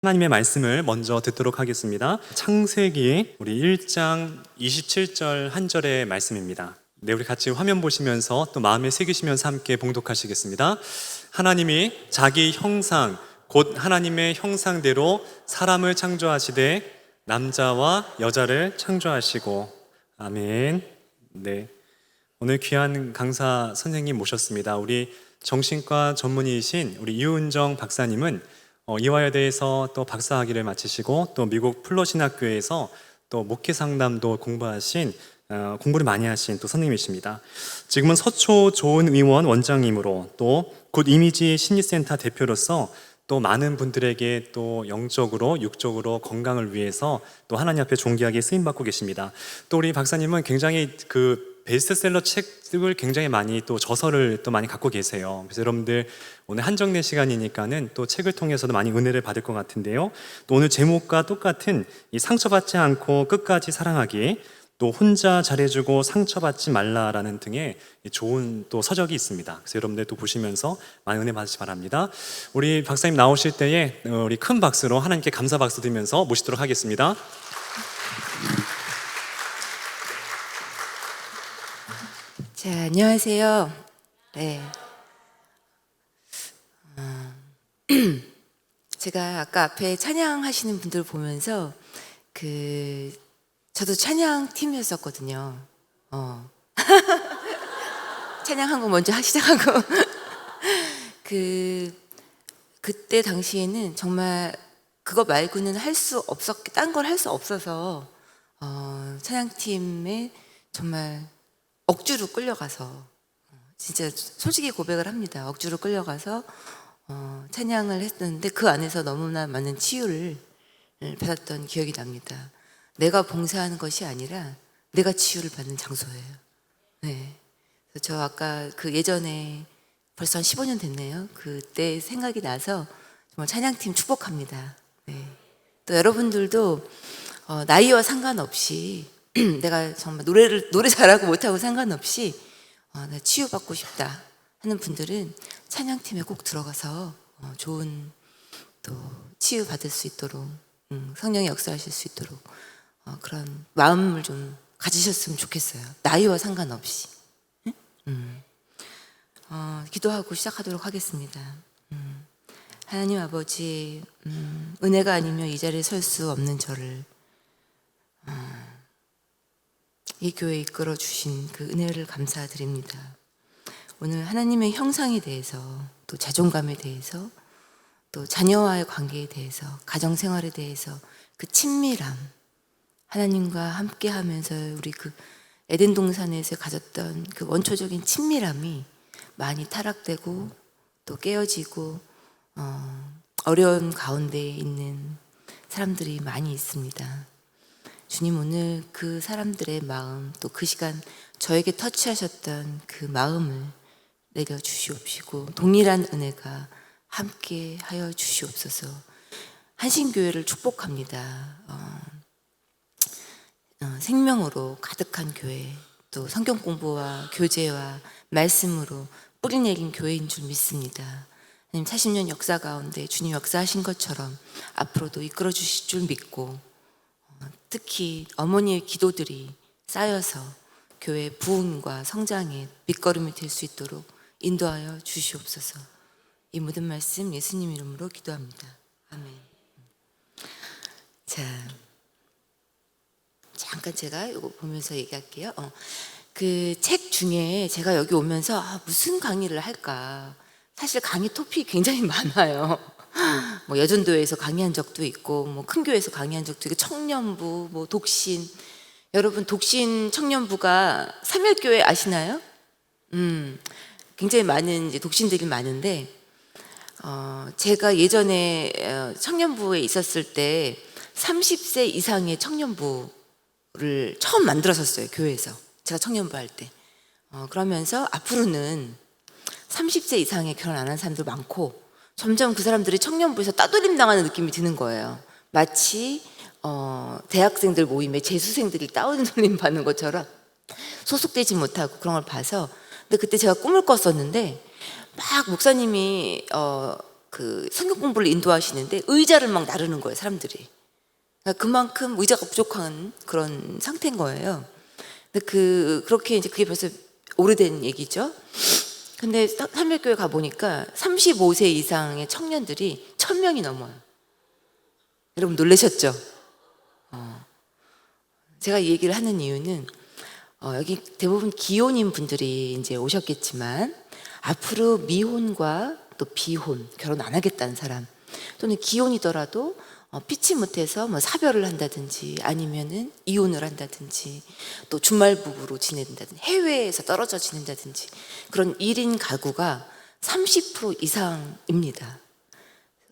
하나님의 말씀을 먼저 듣도록 하겠습니다. 창세기 우리 1장 27절 한 절의 말씀입니다. 네, 우리 같이 화면 보시면서 또 마음에 새기시면서 함께 봉독하시겠습니다. 하나님이 자기 형상 곧 하나님의 형상대로 사람을 창조하시되 남자와 여자를 창조하시고. 아멘. 네, 오늘 귀한 강사 선생님 모셨습니다. 우리 정신과 전문의이신 우리 이은정 박사님은 이화여대에서 또 박사학위를 마치시고 또 미국 플러신학교에서 또 목회 상담도 공부하신 공부를 많이 하신 또 선생님이십니다. 지금은 서초 좋은의원 원장님으로 또 굿 이미지 심리센터 대표로서 또 많은 분들에게 또 영적으로 육적으로 건강을 위해서 또 하나님 앞에 존귀하게 쓰임 받고 계십니다. 또 우리 박사님은 굉장히 베스트셀러 책을 굉장히 많이 또 저서를 또 많이 갖고 계세요. 그래서 여러분들 오늘 한정된 시간이니까는 또 책을 통해서도 많이 은혜를 받을 것 같은데요. 또 오늘 제목과 똑같은 이 상처받지 않고 끝까지 사랑하기, 또 혼자 잘해주고 상처받지 말라라는 등의 좋은 또 서적이 있습니다. 그래서 여러분들 또 보시면서 많이 은혜 받으시기 바랍니다. 우리 박사님 나오실 때에 우리 큰 박수로 하나님께 감사 박수 드리면서 모시도록 하겠습니다. 자, 안녕하세요. 네. 제가 아까 앞에 찬양하시는 분들 보면서 저도 찬양 팀이었었거든요. 찬양한 거 먼저 시작하고 그때 당시에는 정말 그거 말고는 딴 걸 할 수 없어서 찬양팀에 정말 억지로 끌려가서, 진짜 솔직히 고백을 합니다. 억지로 끌려가서 찬양을 했었는데 그 안에서 너무나 많은 치유를 받았던 기억이 납니다. 내가 봉사하는 것이 아니라 내가 치유를 받는 장소예요. 네. 그래서 저 아까 예전에 벌써 한 15년 됐네요. 그때 생각이 나서 정말 찬양팀 축복합니다. 네. 또 여러분들도 나이와 상관없이 내가 정말 노래 잘하고 못하고 상관없이 나 치유받고 싶다 하는 분들은 찬양팀에 꼭 들어가서 좋은 또 치유받을 수 있도록 성령이 역사하실 수 있도록 그런 마음을 좀 가지셨으면 좋겠어요. 나이와 상관없이. 기도하고 시작하도록 하겠습니다. 하나님 아버지, 은혜가 아니면 이 자리에 설 수 없는 저를 이 교회에 이끌어 주신 그 은혜를 감사드립니다. 오늘 하나님의 형상에 대해서, 또 자존감에 대해서, 또 자녀와의 관계에 대해서, 가정생활에 대해서 그 친밀함, 하나님과 함께 하면서 우리 에덴 동산에서 가졌던 그 원초적인 친밀함이 많이 타락되고 또 깨어지고 어려운 가운데 있는 사람들이 많이 있습니다. 주님, 오늘 그 사람들의 마음, 또 그 시간 저에게 터치하셨던 그 마음을 내려 주시옵시고 동일한 은혜가 함께 하여 주시옵소서. 한신교회를 축복합니다. 생명으로 가득한 교회, 또 성경 공부와 교제와 말씀으로 뿌리내린 교회인 줄 믿습니다. 40년 역사 가운데 주님 역사하신 것처럼 앞으로도 이끌어 주실 줄 믿고, 특히 어머니의 기도들이 쌓여서 교회의 부흥과 성장의 밑거름이 될 수 있도록 인도하여 주시옵소서. 이 모든 말씀 예수님 이름으로 기도합니다. 아멘. 자, 잠깐 제가 이거 보면서 얘기할게요. 그 책 중에 제가 여기 오면서 무슨 강의를 할까, 사실 강의 토픽이 굉장히 많아요. 뭐 여전도에서 강의한 적도 있고, 뭐 큰 교회에서 강의한 적도 있고, 청년부, 뭐 독신. 여러분, 독신 청년부가 삼일교회 아시나요? 굉장히 많은 이제 독신들이 많은데, 제가 예전에 청년부에 있었을 때 30세 이상의 청년부를 처음 만들었었어요, 교회에서. 제가 청년부 할 때. 그러면서 앞으로는 30세 이상의 결혼 안 한 사람들 많고, 점점 그 사람들이 청년부에서 따돌림 당하는 느낌이 드는 거예요. 마치 대학생들 모임에 재수생들이 따돌림 받는 것처럼 소속되지 못하고 그런 걸 봐서. 근데 그때 제가 꿈을 꿨었는데 막 목사님이 그 성경 공부를 인도하시는데 의자를 막 나르는 거예요, 사람들이. 그러니까 그만큼 의자가 부족한 그런 상태인 거예요. 근데 그렇게 이제 그게 벌써 오래된 얘기죠. 근데 삼일교회 가 보니까 35세 이상의 청년들이 1000명이 넘어요. 여러분 놀라셨죠? 제가 이 얘기를 하는 이유는 여기 대부분 기혼인 분들이 이제 오셨겠지만 앞으로 미혼과 또 비혼, 결혼 안 하겠다는 사람, 또는 기혼이더라도 피치 못해서 뭐 사별을 한다든지 아니면은 이혼을 한다든지 또 주말 부부로 지낸다든지 해외에서 떨어져 지낸다든지 그런 1인 가구가 30% 이상입니다.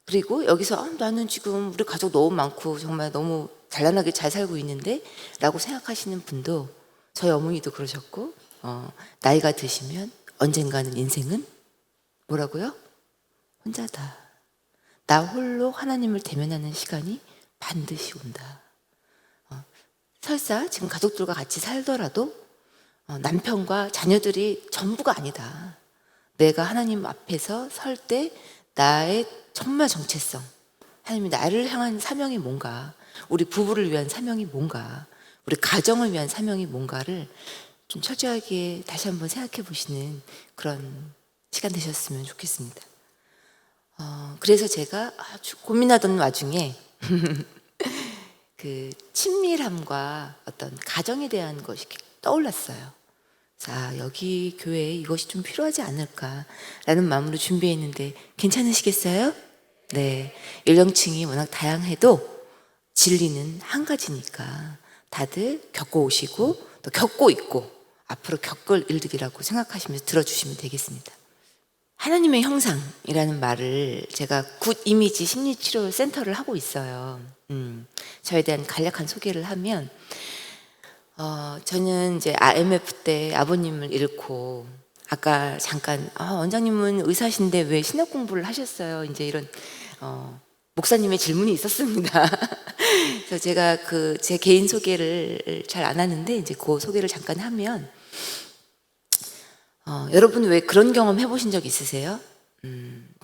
그리고 여기서 나는 지금 우리 가족 너무 많고 정말 너무 단란하게 잘 살고 있는데 라고 생각하시는 분도, 저희 어머니도 그러셨고, 나이가 드시면 언젠가는 인생은 뭐라고요? 혼자다. 나 홀로 하나님을 대면하는 시간이 반드시 온다. 설사 지금 가족들과 같이 살더라도 남편과 자녀들이 전부가 아니다. 내가 하나님 앞에서 설 때 나의 정말 정체성, 하나님이 나를 향한 사명이 뭔가, 우리 부부를 위한 사명이 뭔가, 우리 가정을 위한 사명이 뭔가를 좀 철저하게 다시 한번 생각해 보시는 그런 시간 되셨으면 좋겠습니다. 그래서 제가 아주 고민하던 와중에 그 친밀함과 어떤 가정에 대한 것이 떠올랐어요. 자, 여기 교회에 이것이 좀 필요하지 않을까라는 마음으로 준비했는데 괜찮으시겠어요? 네, 연령층이 워낙 다양해도 진리는 한 가지니까 다들 겪고 오시고 또 겪고 있고 앞으로 겪을 일들이라고 생각하시면서 들어주시면 되겠습니다. 하나님의 형상이라는 말을 제가 굿 이미지 심리치료 센터를 하고 있어요. 저에 대한 간략한 소개를 하면, 저는 이제 IMF 때 아버님을 잃고, 아까 잠깐 원장님은 의사신데 왜 신학 공부를 하셨어요? 이제 이런 목사님의 질문이 있었습니다. 그래서 제가 제 개인 소개를 잘 안 하는데 이제 그 소개를 잠깐 하면, 여러분 왜 그런 경험 해보신 적 있으세요?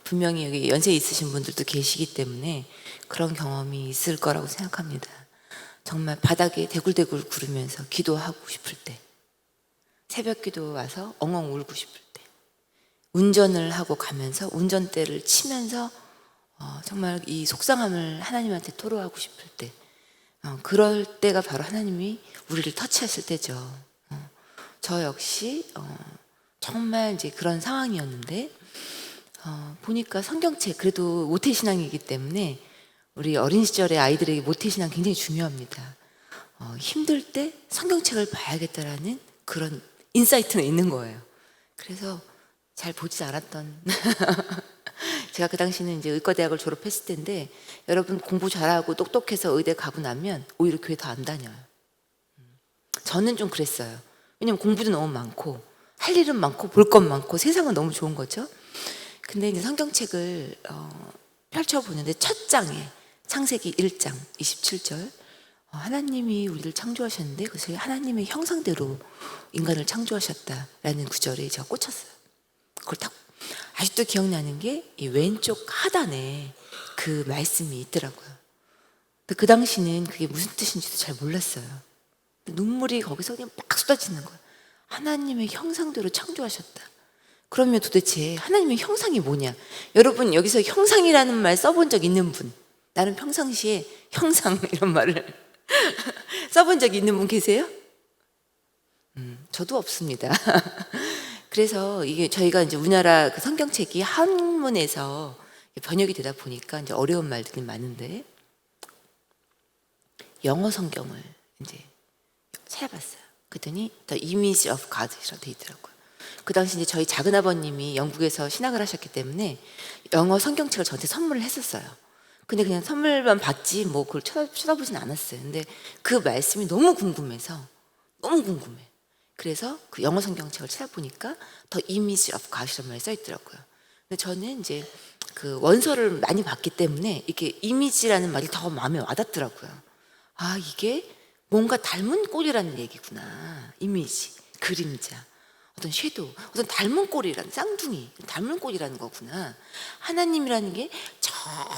분명히 여기 연세 있으신 분들도 계시기 때문에 그런 경험이 있을 거라고 생각합니다. 정말 바닥에 대굴대굴 구르면서 기도하고 싶을 때, 새벽 기도 와서 엉엉 울고 싶을 때, 운전을 하고 가면서 운전대를 치면서 정말 이 속상함을 하나님한테 토로하고 싶을 때, 그럴 때가 바로 하나님이 우리를 터치하실 때죠. 저 역시 정말 이제 그런 상황이었는데, 보니까 성경책, 그래도 모태신앙이기 때문에 우리 어린 시절의 아이들에게 모태신앙 굉장히 중요합니다. 힘들 때 성경책을 봐야겠다라는 그런 인사이트는 있는 거예요. 그래서 잘 보지 않았던 제가 그 당시는 이제 의과대학을 졸업했을 때인데, 여러분 공부 잘하고 똑똑해서 의대 가고 나면 오히려 교회 더 안 다녀요. 저는 좀 그랬어요. 왜냐면 공부도 너무 많고 할 일은 많고 볼 것 많고 세상은 너무 좋은 거죠. 근데 이제 성경책을 펼쳐보는데 첫 장에 창세기 1장 27절, 하나님이 우리를 창조하셨는데 그것을 하나님의 형상대로 인간을 창조하셨다라는 구절에 제가 꽂혔어요. 그걸 딱 아직도 기억나는 게 이 왼쪽 하단에 그 말씀이 있더라고요. 근데 그 당시는 그게 무슨 뜻인지도 잘 몰랐어요. 눈물이 거기서 그냥 막 쏟아지는 거예요. 하나님의 형상대로 창조하셨다. 그러면 도대체 하나님의 형상이 뭐냐? 여러분 여기서 형상이라는 말 써본 적 있는 분? 나는 평상시에 형상 이런 말을 써본 적 있는 분 계세요? 저도 없습니다. 그래서 이게 저희가 이제 우리나라 그 성경책이 한문에서 번역이 되다 보니까 이제 어려운 말들이 많은데, 영어 성경을 이제 찾아봤어요. 그랬더니 The Image of God이라고 돼 있더라고요. 그 당시 이제 저희 작은 아버님이 영국에서 신학을 하셨기 때문에 영어 성경책을 저한테 선물을 했었어요. 근데 그냥 선물만 받지 뭐 그걸 쳐다보진 않았어요. 근데 그 말씀이 너무 궁금해서, 너무 궁금해. 그래서 그 영어 성경책을 찾아보니까 The Image of God이라는 말이 써 있더라고요. 근데 저는 이제 그 원서를 많이 봤기 때문에 이렇게 이미지라는 말이 더 마음에 와닿더라고요. 아, 이게 뭔가 닮은 꼴이라는 얘기구나. 이미지, 그림자. 어떤 섀도우, 어떤 닮은 꼴이라는 쌍둥이, 닮은 꼴이라는 거구나. 하나님이라는 게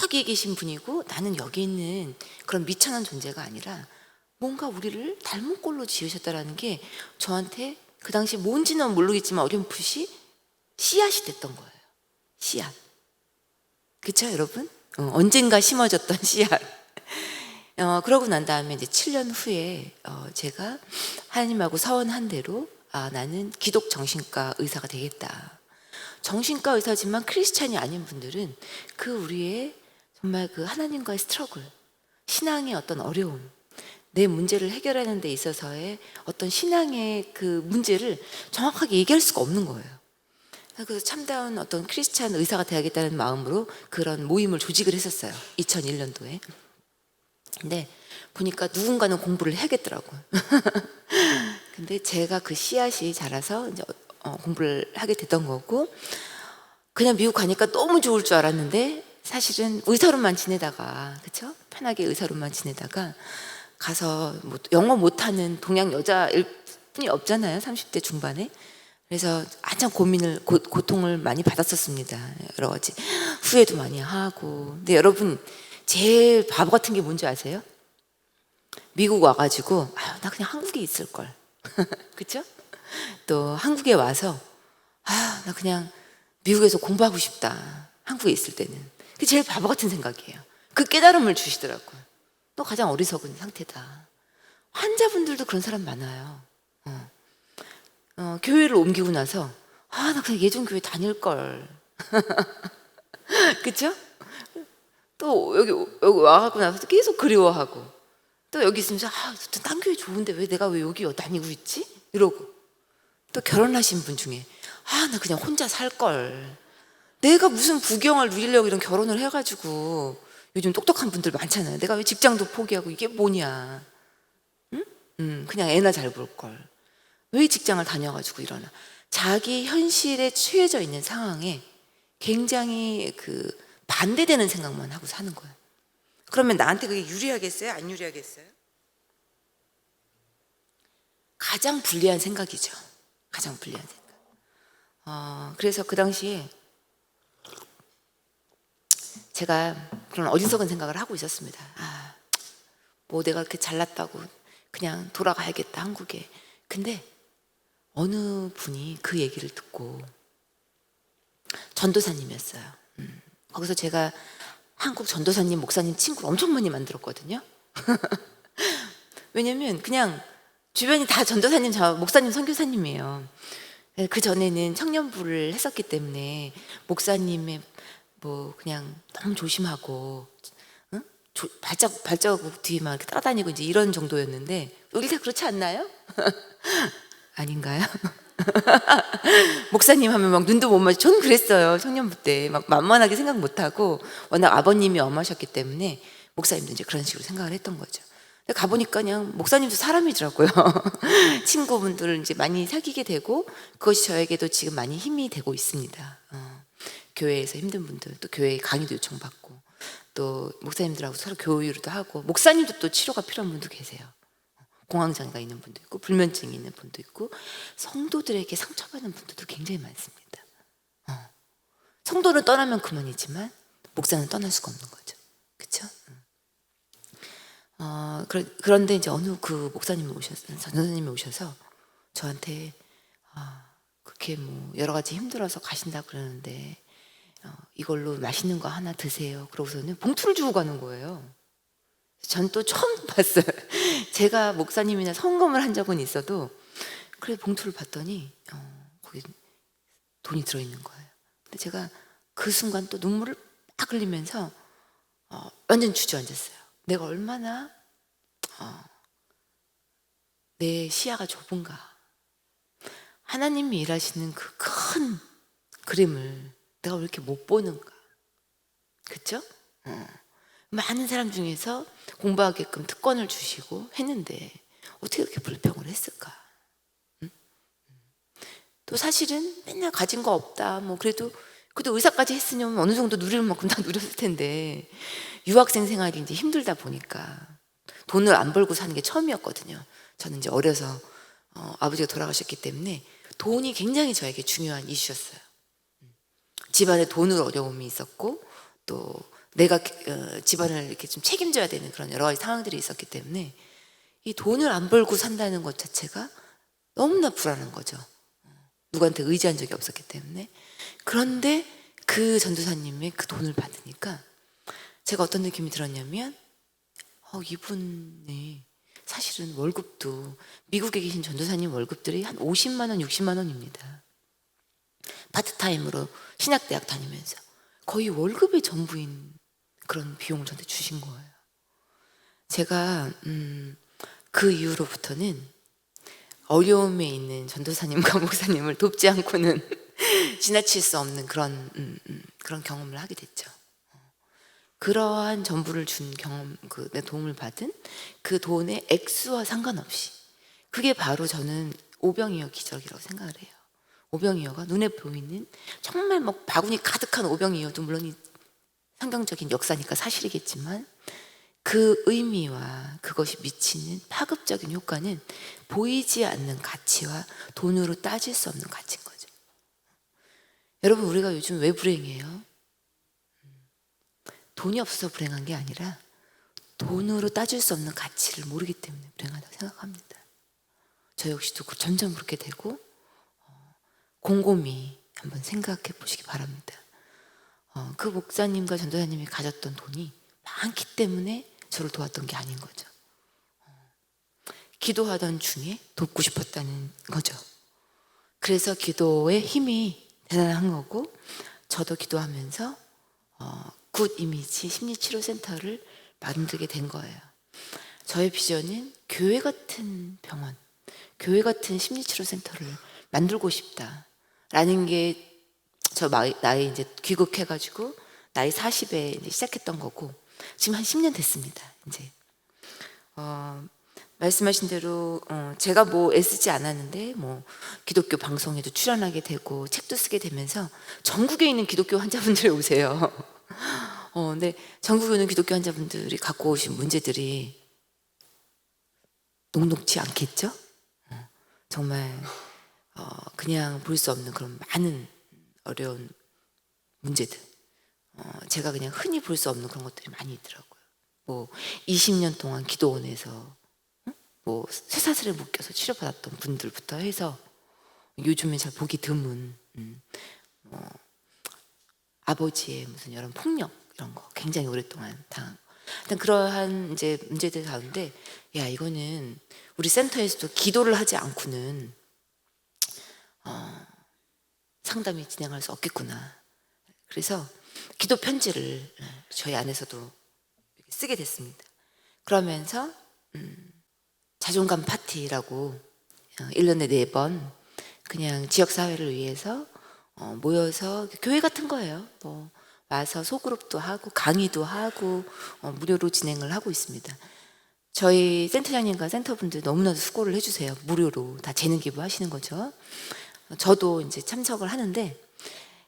저기에 계신 분이고 나는 여기 있는 그런 미천한 존재가 아니라 뭔가 우리를 닮은 꼴로 지으셨다라는 게 저한테 그 당시 뭔지는 모르겠지만 어렴풋이 씨앗이 됐던 거예요. 씨앗. 그쵸 여러분? 언젠가 심어졌던 씨앗. 그러고 난 다음에 이제 7년 후에 제가 하나님하고 서원한 대로 나는 기독 정신과 의사가 되겠다. 정신과 의사지만 크리스찬이 아닌 분들은 그 우리의 정말 그 하나님과의 스트러글, 신앙의 어떤 어려움, 내 문제를 해결하는 데 있어서의 어떤 신앙의 그 문제를 정확하게 얘기할 수가 없는 거예요. 그래서 참다운 어떤 크리스찬 의사가 되야겠다는 마음으로 그런 모임을 조직을 했었어요. 2001년도에. 근데 보니까 누군가는 공부를 해야겠더라고요. 근데 제가 그 씨앗이 자라서 이제 공부를 하게 됐던 거고, 그냥 미국 가니까 너무 좋을 줄 알았는데 사실은 의사로만 지내다가, 그쵸? 편하게 의사로만 지내다가 가서 뭐 영어 못하는 동양 여자일 뿐이 없잖아요. 30대 중반에. 그래서 한참 고통을 많이 받았었습니다. 여러 가지 후회도 많이 하고. 근데 여러분 제일 바보 같은 게 뭔지 아세요? 미국 와가지고 나 그냥 한국에 있을 걸. 그쵸? 또 한국에 와서 나 그냥 미국에서 공부하고 싶다. 한국에 있을 때는. 그게 제일 바보 같은 생각이에요. 그 깨달음을 주시더라고요. 너 가장 어리석은 상태다. 환자분들도 그런 사람 많아요. 교회를 옮기고 나서 나 그냥 예전 교회 다닐 걸. 그쵸? 또 여기 와갖고 나서 계속 그리워하고, 또 여기 있으면서 딴 교회 좋은데 내가 왜 여기 다니고 있지? 이러고, 또 결혼하신 분 중에 나 그냥 혼자 살 걸. 내가 무슨 부경을 누리려고 이런 결혼을 해가지고, 요즘 똑똑한 분들 많잖아요. 내가 왜 직장도 포기하고 이게 뭐냐? 응? 그냥 애나 잘 볼 걸. 왜 직장을 다녀가지고 이러나? 자기 현실에 처해져 있는 상황에 굉장히 그 반대되는 생각만 하고 사는 거예요. 그러면 나한테 그게 유리하겠어요? 안 유리하겠어요? 가장 불리한 생각이죠. 가장 불리한 생각. 그래서 그 당시에 제가 그런 어리석은 생각을 하고 있었습니다. 뭐 내가 그렇게 잘났다고 그냥 돌아가야겠다, 한국에. 근데 어느 분이 그 얘기를 듣고, 전도사님이었어요. 거기서 제가 한국 전도사님, 목사님 친구를 엄청 많이 만들었거든요. 왜냐면 그냥 주변이 다 전도사님, 목사님, 선교사님이에요. 그 전에는 청년부를 했었기 때문에 목사님의 뭐 그냥 너무 조심하고, 응? 발자국 뒤에 막 이렇게 따라다니고 이제 이런 정도였는데, 우리 다 그렇지 않나요? 아닌가요? 목사님 하면 막 눈도 못 마주치고, 저는 그랬어요. 청년부 때 막 만만하게 생각 못하고, 워낙 아버님이 엄하셨기 때문에 목사님도 이제 그런 식으로 생각을 했던 거죠. 근데 가보니까 그냥 목사님도 사람이더라고요. 친구분들을 이제 많이 사귀게 되고, 그것이 저에게도 지금 많이 힘이 되고 있습니다. 교회에서 힘든 분들, 또 교회 강의도 요청받고, 또 목사님들하고 서로 교류도 하고, 목사님도 또 치료가 필요한 분도 계세요. 공황장애가 있는 분도 있고, 불면증이 있는 분도 있고, 성도들에게 상처받는 분들도 굉장히 많습니다. 성도는 떠나면 그만이지만 목사는 떠날 수가 없는 거죠. 그렇죠? 그런데 이제 어느 그 목사님이 전도사님이 오셔서 저한테 그렇게 뭐 여러 가지 힘들어서 가신다 그러는데 이걸로 맛있는 거 하나 드세요. 그러고서는 봉투를 주고 가는 거예요. 전 또 처음 봤어요. 제가 목사님이나 성검을 한 적은 있어도, 그래 봉투를 봤더니 거기 돈이 들어있는 거예요. 근데 제가 그 순간 또 눈물을 막 흘리면서 완전 주저앉았어요. 내가 얼마나 내 시야가 좁은가. 하나님이 일하시는 그 큰 그림을 내가 왜 이렇게 못 보는가. 그쵸? 많은 사람 중에서 공부하게끔 특권을 주시고 했는데 어떻게 그렇게 불평을 했을까? 또 사실은 맨날 가진 거 없다. 뭐 그래도 의사까지 했으면 어느 정도 누릴 만큼 다 누렸을 텐데, 유학생 생활이 이제 힘들다 보니까 돈을 안 벌고 사는 게 처음이었거든요. 저는 이제 어려서 아버지가 돌아가셨기 때문에 돈이 굉장히 저에게 중요한 이슈였어요. 집안에 돈으로 어려움이 있었고 또 내가 집안을 이렇게 좀 책임져야 되는 그런 여러 가지 상황들이 있었기 때문에 이 돈을 안 벌고 산다는 것 자체가 너무나 불안한 거죠. 누구한테 의지한 적이 없었기 때문에. 그런데 그 전도사님의 그 돈을 받으니까 제가 어떤 느낌이 들었냐면 이분이 사실은 월급도 미국에 계신 전도사님 월급들이 한 50만 원, 60만 원입니다. 파트타임으로 신학대학 다니면서 거의 월급의 전부인 그런 비용을 저한테 주신 거예요. 제가 그 이후로부터는 어려움에 있는 전도사님과 목사님을 돕지 않고는 지나칠 수 없는 그런 경험을 하게 됐죠. 그러한 전부를 준 경험, 내 도움을 받은 그 돈의 액수와 상관없이 그게 바로 저는 오병이어 기적이라고 생각을 해요. 오병이어가 눈에 보이는 정말 막 바구니 가득한 오병이어도 물론 성경적인 역사니까 사실이겠지만 그 의미와 그것이 미치는 파급적인 효과는 보이지 않는 가치와 돈으로 따질 수 없는 가치인 거죠. 여러분, 우리가 요즘 왜 불행해요? 돈이 없어서 불행한 게 아니라 돈으로 따질 수 없는 가치를 모르기 때문에 불행하다고 생각합니다. 저 역시도 점점 그렇게 되고 곰곰이 한번 생각해 보시기 바랍니다. 그 목사님과 전도사님이 가졌던 돈이 많기 때문에 저를 도왔던 게 아닌 거죠. 기도하던 중에 돕고 싶었다는 거죠. 그래서 기도의 힘이 대단한 거고 저도 기도하면서 굿 이미지 심리치료센터를 만들게 된 거예요. 저의 비전은 교회 같은 병원, 교회 같은 심리치료센터를 만들고 싶다라는 게 저 나이 이제 귀국해가지고 나이 40에 이제 시작했던 거고 지금 한 10년 됐습니다. 이제 말씀하신 대로 제가 뭐 애쓰지 않았는데 뭐 기독교 방송에도 출연하게 되고 책도 쓰게 되면서 전국에 있는 기독교 환자분들이 오세요. 근데 전국에 있는 기독교 환자분들이 갖고 오신 문제들이 녹록지 않겠죠? 정말 그냥 볼 수 없는 그런 많은 어려운 문제들, 제가 그냥 흔히 볼 수 없는 그런 것들이 많이 있더라고요. 뭐 20년 동안 기도원에서 뭐 쇠사슬에 묶여서 치료받았던 분들부터 해서 요즘에 잘 보기 드문 아버지의 무슨 여러 폭력 이런 거 굉장히 오랫동안 당한 일단 그러한 이제 문제들 가운데 이거는 우리 센터에서도 기도를 하지 않고는 상담이 진행할 수 없겠구나. 그래서 기도 편지를 저희 안에서도 쓰게 됐습니다. 그러면서 자존감 파티라고 1년에 4번 그냥 지역사회를 위해서 모여서 교회 같은 거예요. 뭐 와서 소그룹도 하고 강의도 하고 무료로 진행을 하고 있습니다. 저희 센터장님과 센터분들 너무나도 수고를 해주세요. 무료로 다 재능 기부하시는 거죠. 저도 이제 참석을 하는데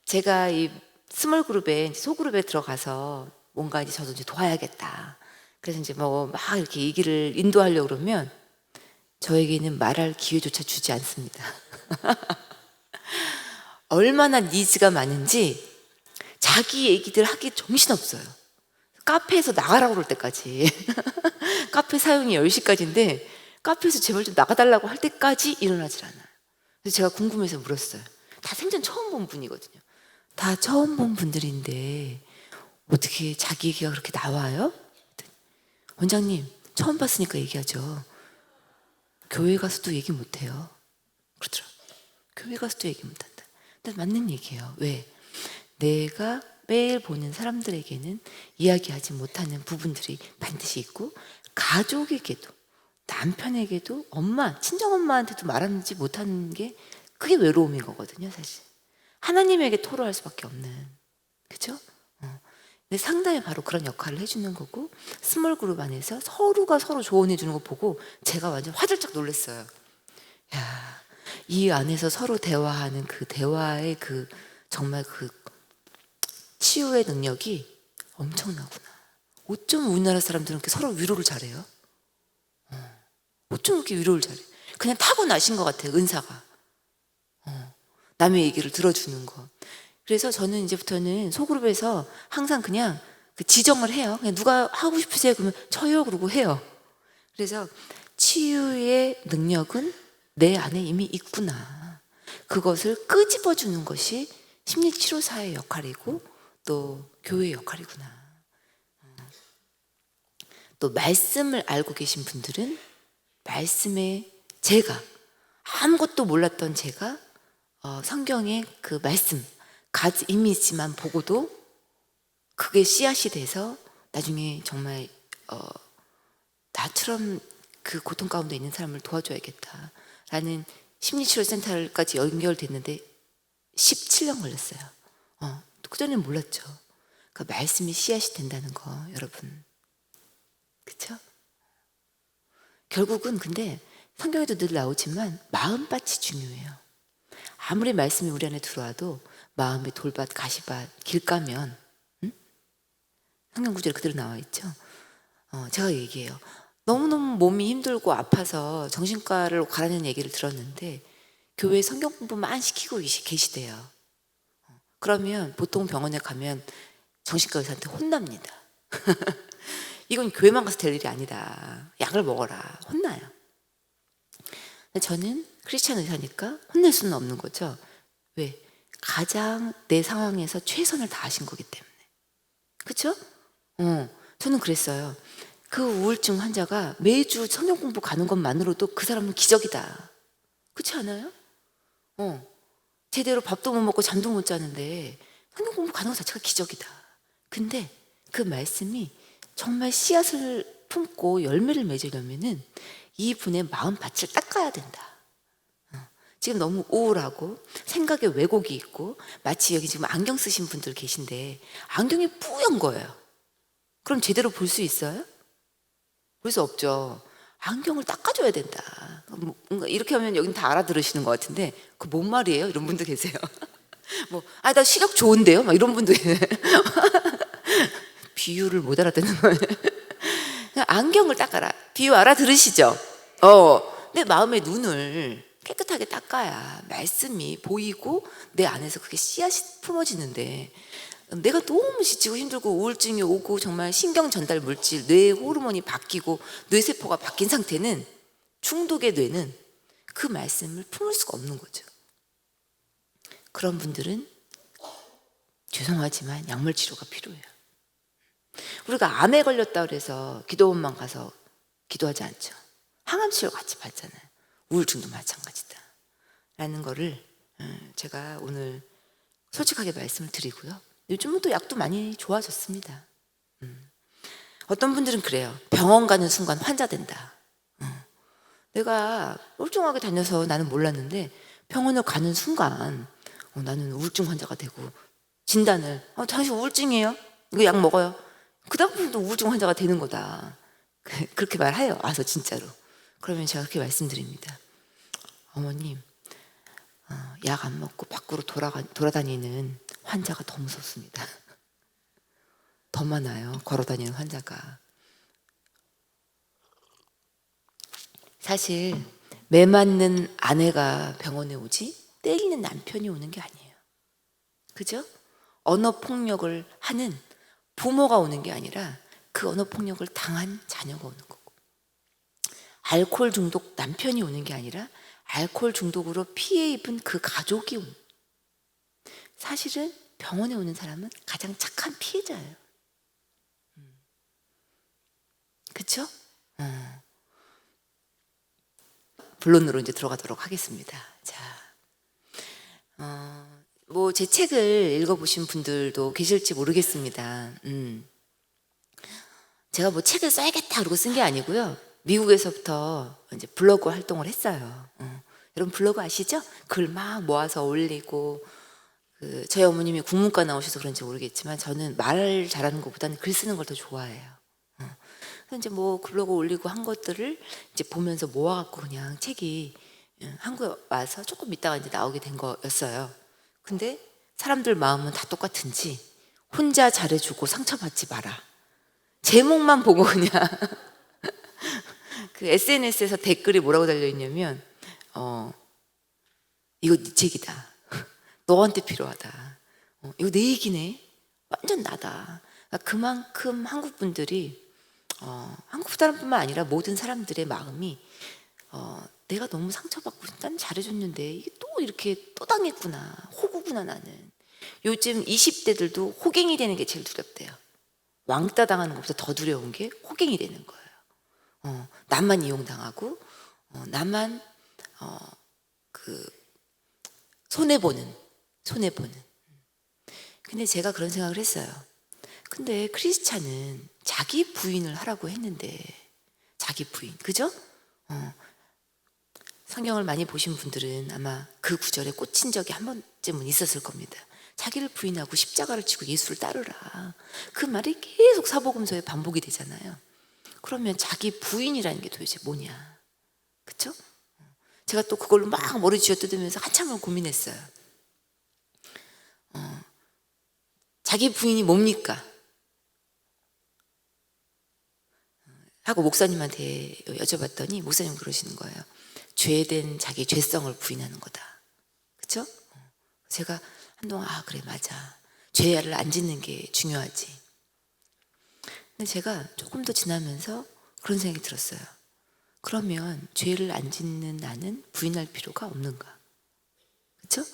제가 이 스몰 그룹에 소그룹에 들어가서 뭔가 이제 저도 이제 도와야겠다. 그래서 이제 뭐 막 이렇게 얘기를 인도하려고 그러면 저에게는 말할 기회조차 주지 않습니다. 얼마나 니즈가 많은지 자기 얘기들 하기 정신없어요. 카페에서 나가라고 그럴 때까지 카페 사용이 10시까지인데 카페에서 제발 좀 나가달라고 할 때까지 일어나질 않아요. 그래서 제가 궁금해서 물었어요. 다 생전 처음 본 분이거든요. 다 처음 본 분들인데 어떻게 자기 얘기가 그렇게 나와요? 원장님 처음 봤으니까 얘기하죠. 교회 가서도 얘기 못해요. 그러더라고요. 교회 가서도 얘기 못한다. 근데 맞는 얘기예요. 왜? 내가 매일 보는 사람들에게는 이야기하지 못하는 부분들이 반드시 있고 가족에게도 남편에게도 엄마, 친정엄마한테도 말하지 못하는 게 그게 외로움인 거거든요. 사실 하나님에게 토로할 수밖에 없는, 그죠? 근데 상담이 바로 그런 역할을 해주는 거고 스몰 그룹 안에서 서로가 서로 조언해 주는 거 보고 제가 완전 화들짝 놀랐어요. 야, 이 안에서 서로 대화하는 그 대화의 그 정말 그 치유의 능력이 엄청나구나. 어쩜 우리나라 사람들은 이렇게 서로 위로를 잘해요? 어쩜 이렇게 위로를 잘해? 그냥 타고나신 것 같아요, 은사가. 남의 얘기를 들어주는 거. 그래서 저는 이제부터는 소그룹에서 항상 그냥 그 지정을 해요. 그냥 누가 하고 싶으세요? 그러면 저요. 그러고 해요. 그래서 치유의 능력은 내 안에 이미 있구나. 그것을 끄집어주는 것이 심리치료사의 역할이고 또 교회의 역할이구나. 또 말씀을 알고 계신 분들은 말씀에 제가 아무것도 몰랐던 제가 성경의 그 말씀 이미지만 보고도 그게 씨앗이 돼서 나중에 정말 나처럼 그 고통 가운데 있는 사람을 도와줘야겠다라는 심리치료센터까지 연결됐는데 17년 걸렸어요. 그전에는 몰랐죠. 그 말씀이 씨앗이 된다는 거 여러분. 그쵸? 결국은 근데 성경에도 늘 나오지만 마음밭이 중요해요. 아무리 말씀이 우리 안에 들어와도 마음의 돌밭, 가시밭, 길가면 성경 구절에 그대로 나와 있죠. 제가 얘기해요. 너무너무 몸이 힘들고 아파서 정신과를 가라는 얘기를 들었는데 교회에 성경 공부만 시키고 계시대요. 그러면 보통 병원에 가면 정신과 의사한테 혼납니다. 이건 교회만 가서 될 일이 아니다. 약을 먹어라. 혼나요. 근데 저는 크리스찬 의사니까 혼낼 수는 없는 거죠. 왜? 가장 내 상황에서 최선을 다하신 거기 때문에. 그렇죠? 저는 그랬어요. 그 우울증 환자가 매주 성경 공부 가는 것만으로도 그 사람은 기적이다. 그렇지 않아요? 제대로 밥도 못 먹고 잠도 못 자는데 성경 공부 가는 것 자체가 기적이다. 근데 그 말씀이 정말 씨앗을 품고 열매를 맺으려면은 이분의 마음밭을 닦아야 된다. 지금 너무 우울하고 생각에 왜곡이 있고 마치 여기 지금 안경 쓰신 분들 계신데 안경이 뿌연 거예요. 그럼 제대로 볼 수 있어요? 볼 수 없죠. 안경을 닦아줘야 된다. 뭔가 이렇게 하면 여긴 다 알아들으시는 것 같은데 그 뭔 말이에요? 이런 분도 계세요. 나 시력 좋은데요? 막 이런 분도 계세요. 비유를 못 알아듣는 거예요. 안경을 닦아라. 비유 알아들으시죠? 내 마음의 눈을 깨끗하게 닦아야 말씀이 보이고 내 안에서 그게 씨앗이 품어지는데 내가 너무 지치고 힘들고 우울증이 오고 정말 신경 전달 물질, 뇌 호르몬이 바뀌고 뇌세포가 바뀐 상태는 중독의 뇌는 그 말씀을 품을 수가 없는 거죠. 그런 분들은 죄송하지만 약물 치료가 필요해요. 우리가 암에 걸렸다 그래서 기도원만 가서 기도하지 않죠. 항암 치료 같이 받잖아요. 우울증도 마찬가지다 라는 거를 제가 오늘 솔직하게 말씀을 드리고요. 요즘은 또 약도 많이 좋아졌습니다. 어떤 분들은 그래요. 병원 가는 순간 환자 된다. 내가 멀쩡하게 다녀서 나는 몰랐는데 병원을 가는 순간 나는 우울증 환자가 되고 진단을 당신 우울증이에요? 이거 약 먹어요. 그 다음부터 우울증 환자가 되는 거다. 그렇게 말해요. 와서 진짜로. 그러면 제가 그렇게 말씀드립니다. 어머님, 약 안 먹고 밖으로 돌아다니는 환자가 더 무섭습니다. 더 많아요. 걸어다니는 환자가. 사실 매 맞는 아내가 병원에 오지 때리는 남편이 오는 게 아니에요. 그죠? 언어 폭력을 하는 부모가 오는 게 아니라 그 언어 폭력을 당한 자녀가 오는 거고, 알코올 중독 남편이 오는 게 아니라 알코올 중독으로 피해 입은 그 가족이 오는. 사실은 병원에 오는 사람은 가장 착한 피해자예요. 그렇죠? 본론으로 이제 들어가도록 하겠습니다. 자, 제 책을 읽어보신 분들도 계실지 모르겠습니다. 제가 책을 써야겠다 그러고 쓴 게 아니고요. 미국에서부터 이제 블로그 활동을 했어요. 여러분 블로그 아시죠? 글 막 모아서 올리고, 저희 어머님이 국문과 나오셔서 그런지 모르겠지만 저는 말 잘하는 것보다는 글 쓰는 걸 더 좋아해요. 그래서 이제 블로그 올리고 한 것들을 이제 보면서 모아갖고 그냥 책이 한국에 와서 조금 있다가 이제 나오게 된 거였어요. 근데 사람들 마음은 다 똑같은지 혼자 잘해주고 상처받지 마라. 제목만 보고 그냥 그 SNS에서 댓글이 뭐라고 달려있냐면 이거 네 책이다. 너한테 필요하다. 이거 내 얘기네. 완전 나다. 그러니까 그만큼 한국 분들이 한국 사람뿐만 아니라 모든 사람들의 마음이 내가 너무 상처받고 난 잘해줬는데 이게 또 이렇게 또 당했구나. 호구구나 나는. 요즘 20대들도 호갱이 되는 게 제일 두렵대요. 왕따 당하는 것보다 더 두려운 게 호갱이 되는 거예요. 나만 이용당하고 나만 그 손해보는. 근데 제가 그런 생각을 했어요. 근데 크리스찬은 자기 부인을 하라고 했는데 자기 부인, 그죠? 성경을 많이 보신 분들은 아마 그 구절에 꽂힌 적이 한 번쯤은 있었을 겁니다. 자기를 부인하고 십자가를 지고 예수를 따르라. 그 말이 계속 사복음서에 반복이 되잖아요. 그러면 자기 부인이라는 게 도대체 뭐냐? 그쵸? 제가 또 그걸로 막 머리 쥐어뜯으면서 한참을 고민했어요. 자기 부인이 뭡니까? 하고 목사님한테 여쭤봤더니 목사님 그러시는 거예요. 죄된 자기 죄성을 부인하는 거다. 그쵸? 제가 한동안 그래 맞아. 죄를 안 짓는 게 중요하지. 근데 제가 조금 더 지나면서 그런 생각이 들었어요. 그러면 죄를 안 짓는 나는 부인할 필요가 없는가? 그쵸?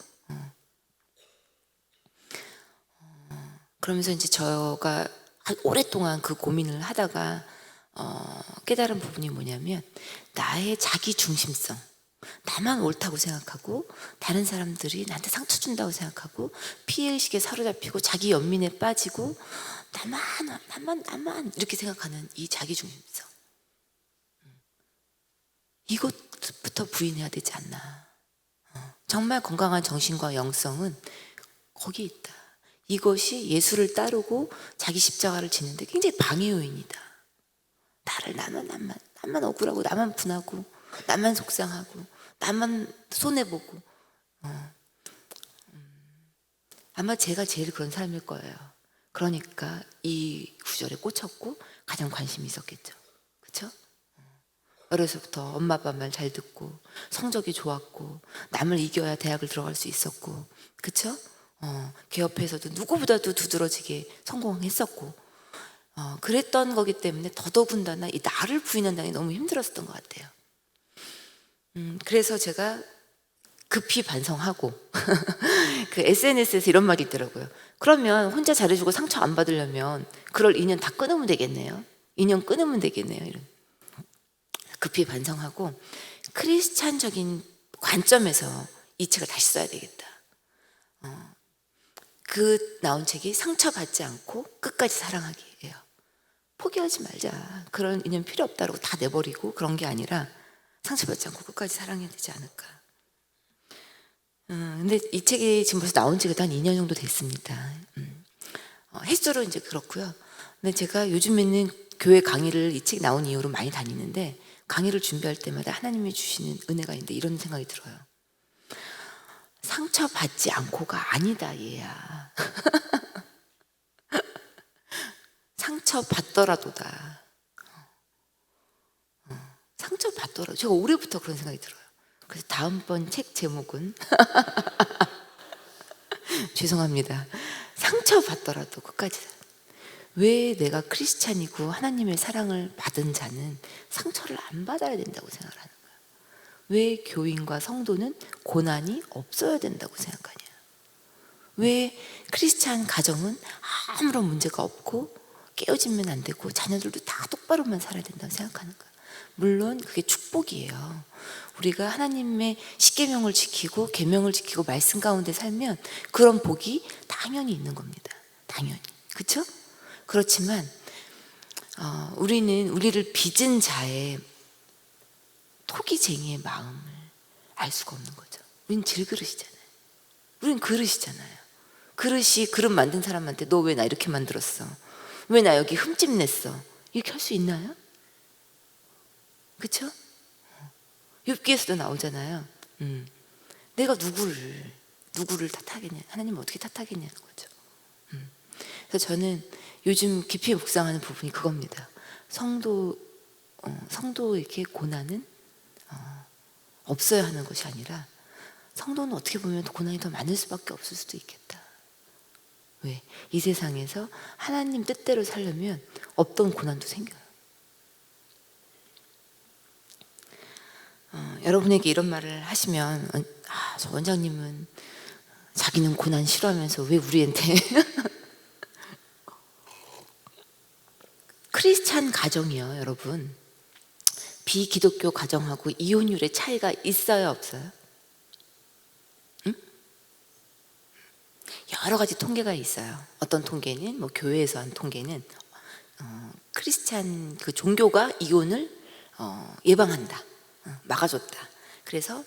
그러면서 이제 저가 오랫동안 그 고민을 하다가 깨달은 부분이 뭐냐면 나의 자기 중심성, 나만 옳다고 생각하고 다른 사람들이 나한테 상처 준다고 생각하고 피해의식에 사로잡히고 자기 연민에 빠지고 나만 이렇게 생각하는 이 자기 중심성, 이것부터 부인해야 되지 않나. 정말 건강한 정신과 영성은 거기에 있다. 이것이 예수를 따르고 자기 십자가를 지는데 굉장히 방해 요인이다. 나만 억울하고 나만 분하고 나만 속상하고 나만 손해보고 아마 제가 제일 그런 사람일 거예요. 그러니까 이 구절에 꽂혔고 가장 관심이 있었겠죠. 그렇죠? 어려서부터 엄마 아빠 말 잘 듣고 성적이 좋았고 남을 이겨야 대학을 들어갈 수 있었고 그렇죠? 개업에서도 누구보다도 두드러지게 성공했었고 그랬던 거기 때문에 더더군다나 이 나를 부인한다는 게 너무 힘들었던 것 같아요. 그래서 제가 급히 반성하고 그 SNS에서 이런 말이 있더라고요. 그러면 혼자 잘해주고 상처 안 받으려면 그럴 인연 다 끊으면 되겠네요. 인연 끊으면 되겠네요. 이런. 급히 반성하고 크리스찬적인 관점에서 이 책을 다시 써야 되겠다. 그 나온 책이 상처받지 않고 끝까지 사랑하기예요. 포기하지 말자. 그런 인연 필요 없다고 다 내버리고 그런 게 아니라 상처받지 않고 끝까지 사랑해야 되지 않을까. 근데 이 책이 지금 벌써 나온 지가 한 2년 정도 됐습니다. 횟수로 이제 그렇고요. 근데 제가 요즘에는 교회 강의를 이 책 나온 이후로 많이 다니는데 강의를 준비할 때마다 하나님이 주시는 은혜가 있는데 이런 생각이 들어요. 상처받지 않고가 아니다 얘야. 상처받더라도다. 상처받더라도 제가 올해부터 그런 생각이 들어요. 그래서 다음번 책 제목은 죄송합니다. 상처받더라도 끝까지. 왜 내가 크리스찬이고 하나님의 사랑을 받은 자는 상처를 안 받아야 된다고 생각을 하는 거야? 왜 교인과 성도는 고난이 없어야 된다고 생각하냐? 왜 크리스찬 가정은 아무런 문제가 없고 깨어지면 안 되고 자녀들도 다 똑바로만 살아야 된다고 생각하는 거야? 물론 그게 축복이에요. 우리가 하나님의 십계명을 지키고 계명을 지키고 말씀 가운데 살면 그런 복이 당연히 있는 겁니다. 당연히. 그렇죠? 그렇지만 우리는 우리를 빚은 자의 토기쟁이의 마음을 알 수가 없는 거죠. 우리는 질그릇이잖아요. 우리는 그릇이잖아요. 그릇이 그릇 만든 사람한테 너 왜 나 이렇게 만들었어? 왜 나 여기 흠집 냈어? 이렇게 할 수 있나요? 그렇죠? 욥기에서도 나오잖아요. 내가 누구를 탓하겠냐? 하나님 어떻게 탓하겠냐는 거죠. 그래서 저는 요즘 깊이 묵상하는 부분이 그겁니다. 성도에게 고난은 없어야 하는 것이 아니라 성도는 어떻게 보면 고난이 더 많을 수밖에 없을 수도 있겠다. 왜? 이 세상에서 하나님 뜻대로 살려면 없던 고난도 생겨요. 여러분에게 이런 말을 하시면 저 원장님은 자기는 고난 싫어하면서 왜 우리한테 크리스찬 가정이요, 여러분. 비기독교 가정하고 이혼율의 차이가 있어요, 없어요? 응? 여러 가지 통계가 있어요. 어떤 통계는 뭐 교회에서 한 통계는 크리스찬 그 종교가 이혼을 예방한다, 막아줬다. 그래서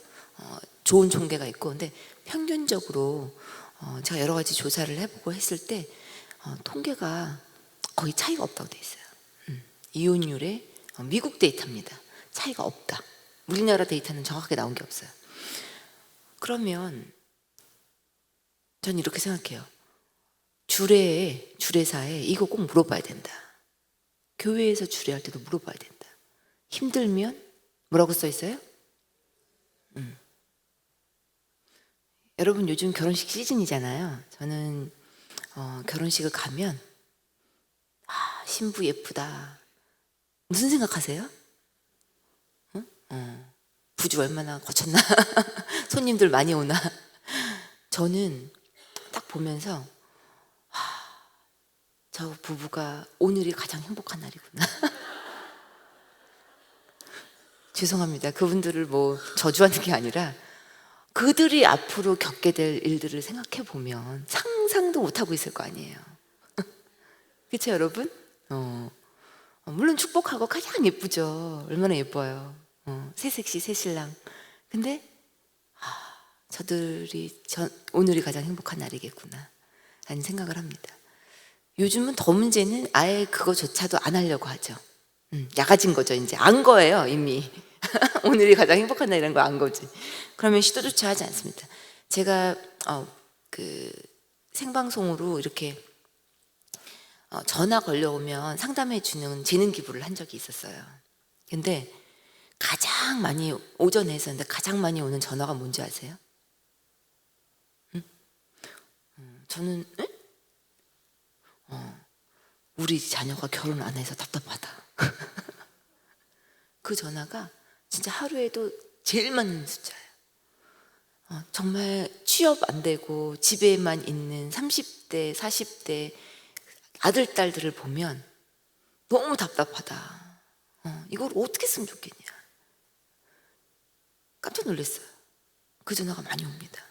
좋은 통계가 있고, 근데 평균적으로 제가 여러 가지 조사를 해보고 했을 때 통계가 거의 차이가 없다고 돼 있어요. 이혼율의 미국 데이터입니다. 차이가 없다. 우리나라 데이터는 정확하게 나온 게 없어요. 그러면 전 이렇게 생각해요. 주례사에 이거 꼭 물어봐야 된다. 교회에서 주례할 때도 물어봐야 된다. 힘들면 뭐라고 써 있어요? 여러분 요즘 결혼식 시즌이잖아요. 저는 결혼식을 가면 신부 예쁘다. 무슨 생각하세요? 부주 얼마나 거쳤나? 손님들 많이 오나? 저는 딱 보면서 저 부부가 오늘이 가장 행복한 날이구나. 죄송합니다. 그분들을 뭐 저주하는 게 아니라 그들이 앞으로 겪게 될 일들을 생각해 보면 상상도 못하고 있을 거 아니에요. 그렇죠, 여러분? 물론 축복하고 가장 예쁘죠. 얼마나 예뻐요. 새색시 새신랑. 근데 저들이 오늘이 가장 행복한 날이겠구나 라는 생각을 합니다. 요즘은 더 문제는 아예 그거조차도 안 하려고 하죠. 야가진 거죠. 이제 안 거예요, 이미. 오늘이 가장 행복한 날이라는 거 안 거지. 그러면 시도조차 하지 않습니다. 제가 그 생방송으로 이렇게 전화 걸려오면 상담해 주는 재능 기부를 한 적이 있었어요. 근데 가장 많이 오전에 했었는데 가장 많이 오는 전화가 뭔지 아세요? 저는 우리 자녀가 결혼 안 해서 답답하다. 그 전화가 진짜 하루에도 제일 많은 숫자예요. 정말 취업 안 되고 집에만 있는 30대, 40대 아들, 딸들을 보면 너무 답답하다. 이걸 어떻게 했으면 좋겠냐. 깜짝 놀랐어요. 그 전화가 많이 옵니다.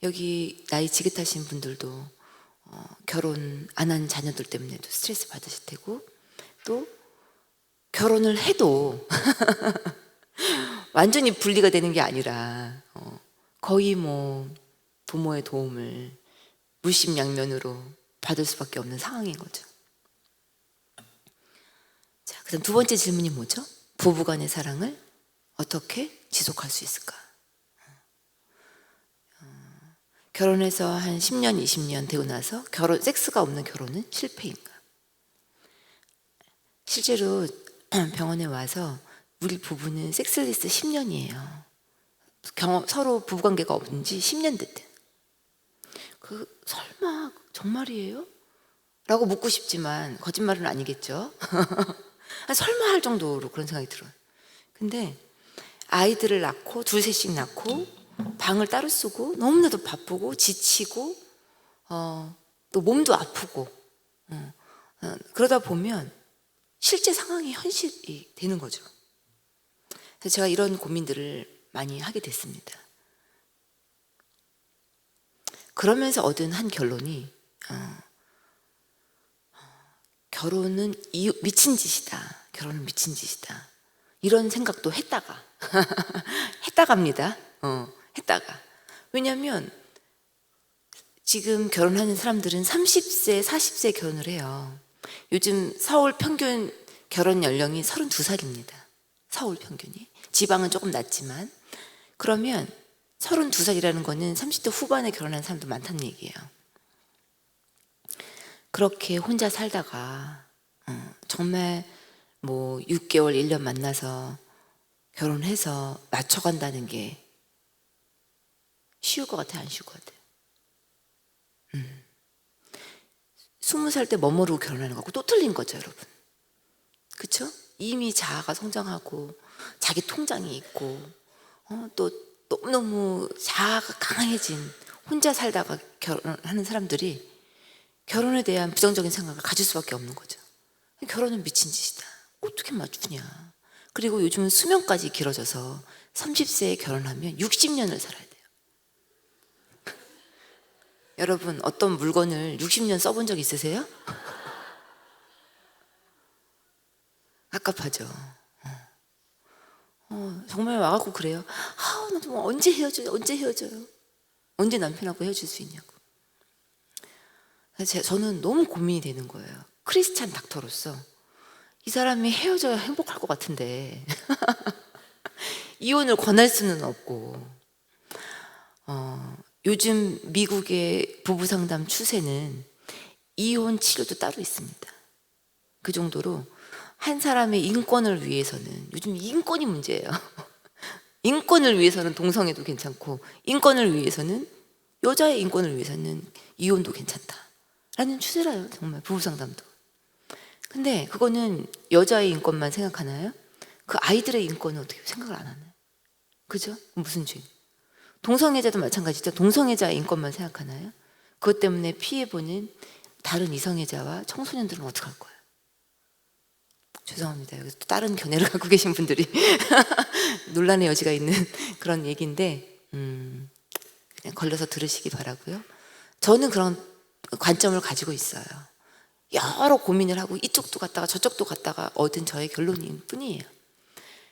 여기 나이 지긋하신 분들도 결혼 안 한 자녀들 때문에도 스트레스 받으실 테고, 또 결혼을 해도 완전히 분리가 되는 게 아니라 거의 뭐 부모의 도움을 물심양면으로 받을 수밖에 없는 상황인 거죠. 자, 그다음 두 번째 질문이 뭐죠? 부부간의 사랑을 어떻게 지속할 수 있을까? 결혼해서 한 10년, 20년 되고 나서 섹스가 없는 결혼은 실패인가? 실제로 병원에 와서 우리 부부는 섹스리스 10년이에요. 서로 부부관계가 없는 지 10년 됐대. 설마 정말이에요? 라고 묻고 싶지만 거짓말은 아니겠죠. 설마 할 정도로 그런 생각이 들어요. 근데 아이들을 낳고 둘셋씩 낳고 방을 따로 쓰고 너무나도 바쁘고 지치고 또 몸도 아프고 그러다 보면 실제 상황이 현실이 되는 거죠. 그래서 제가 이런 고민들을 많이 하게 됐습니다. 그러면서 얻은 한 결론이 결혼은 미친 짓이다. 결혼은 미친 짓이다. 이런 생각도 했다가 했다갑니다. 했다가. 왜냐하면 지금 결혼하는 사람들은 30세, 40세 결혼을 해요. 요즘 서울 평균 결혼 연령이 32살입니다. 서울 평균이. 지방은 조금 낮지만. 그러면 32살이라는 거는 30대 후반에 결혼한 사람도 많다는 얘기예요. 그렇게 혼자 살다가 정말 뭐 6개월, 1년 만나서 결혼해서 맞춰간다는 게 쉬울 것 같아요? 안 쉬울 것 같아요? 20살 때 뭐뭐로 결혼하는 거고 또 틀린 거죠, 여러분. 그렇죠? 이미 자아가 성장하고 자기 통장이 있고 또 너무너무 자아가 강해진 혼자 살다가 결혼하는 사람들이 결혼에 대한 부정적인 생각을 가질 수밖에 없는 거죠. 결혼은 미친 짓이다. 어떻게 맞추냐. 그리고 요즘은 수명까지 길어져서 30세에 결혼하면 60년을 살아야 돼요. 여러분, 어떤 물건을 60년 써본 적 있으세요? 갑갑하죠. 정말 와갖고 그래요. 나 좀 언제 헤어져요? 언제 헤어져요? 언제 남편하고 헤어질 수 있냐고. 저는 너무 고민이 되는 거예요. 크리스찬 닥터로서 이 사람이 헤어져야 행복할 것 같은데 이혼을 권할 수는 없고 요즘 미국의 부부 상담 추세는 이혼 치료도 따로 있습니다. 그 정도로 한 사람의 인권을 위해서는 요즘 인권이 문제예요. 인권을 위해서는 동성애도 괜찮고 인권을 위해서는 여자의 인권을 위해서는 이혼도 괜찮다라는 추세라요. 정말 부부 상담도. 근데 그거는 여자의 인권만 생각하나요? 그 아이들의 인권은 어떻게 생각을 안 하나요? 그죠? 무슨 죄? 동성애자도 마찬가지죠. 동성애자의 인권만 생각하나요? 그것 때문에 피해보는 다른 이성애자와 청소년들은 어떡할 거예요? 죄송합니다. 여기서 또 다른 견해를 갖고 계신 분들이 논란의 여지가 있는 그런 얘기인데 그냥 걸려서 들으시기 바라고요. 저는 그런 관점을 가지고 있어요. 여러 고민을 하고 이쪽도 갔다가 저쪽도 갔다가 얻은 저의 결론일 뿐이에요.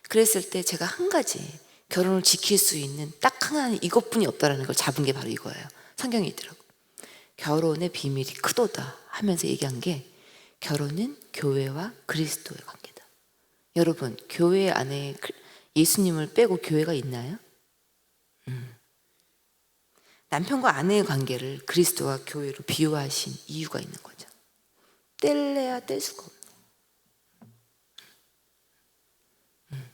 그랬을 때 제가 한 가지 결혼을 지킬 수 있는 딱 하나는 이것뿐이 없다라는 걸 잡은 게 바로 이거예요. 성경에 있더라고. 결혼의 비밀이 크도다 하면서 얘기한 게 결혼은 교회와 그리스도의 관계다. 여러분, 교회 안에 예수님을 빼고 교회가 있나요? 남편과 아내의 관계를 그리스도와 교회로 비유하신 이유가 있는 거죠. 뗄래야 뗄 수가 없네.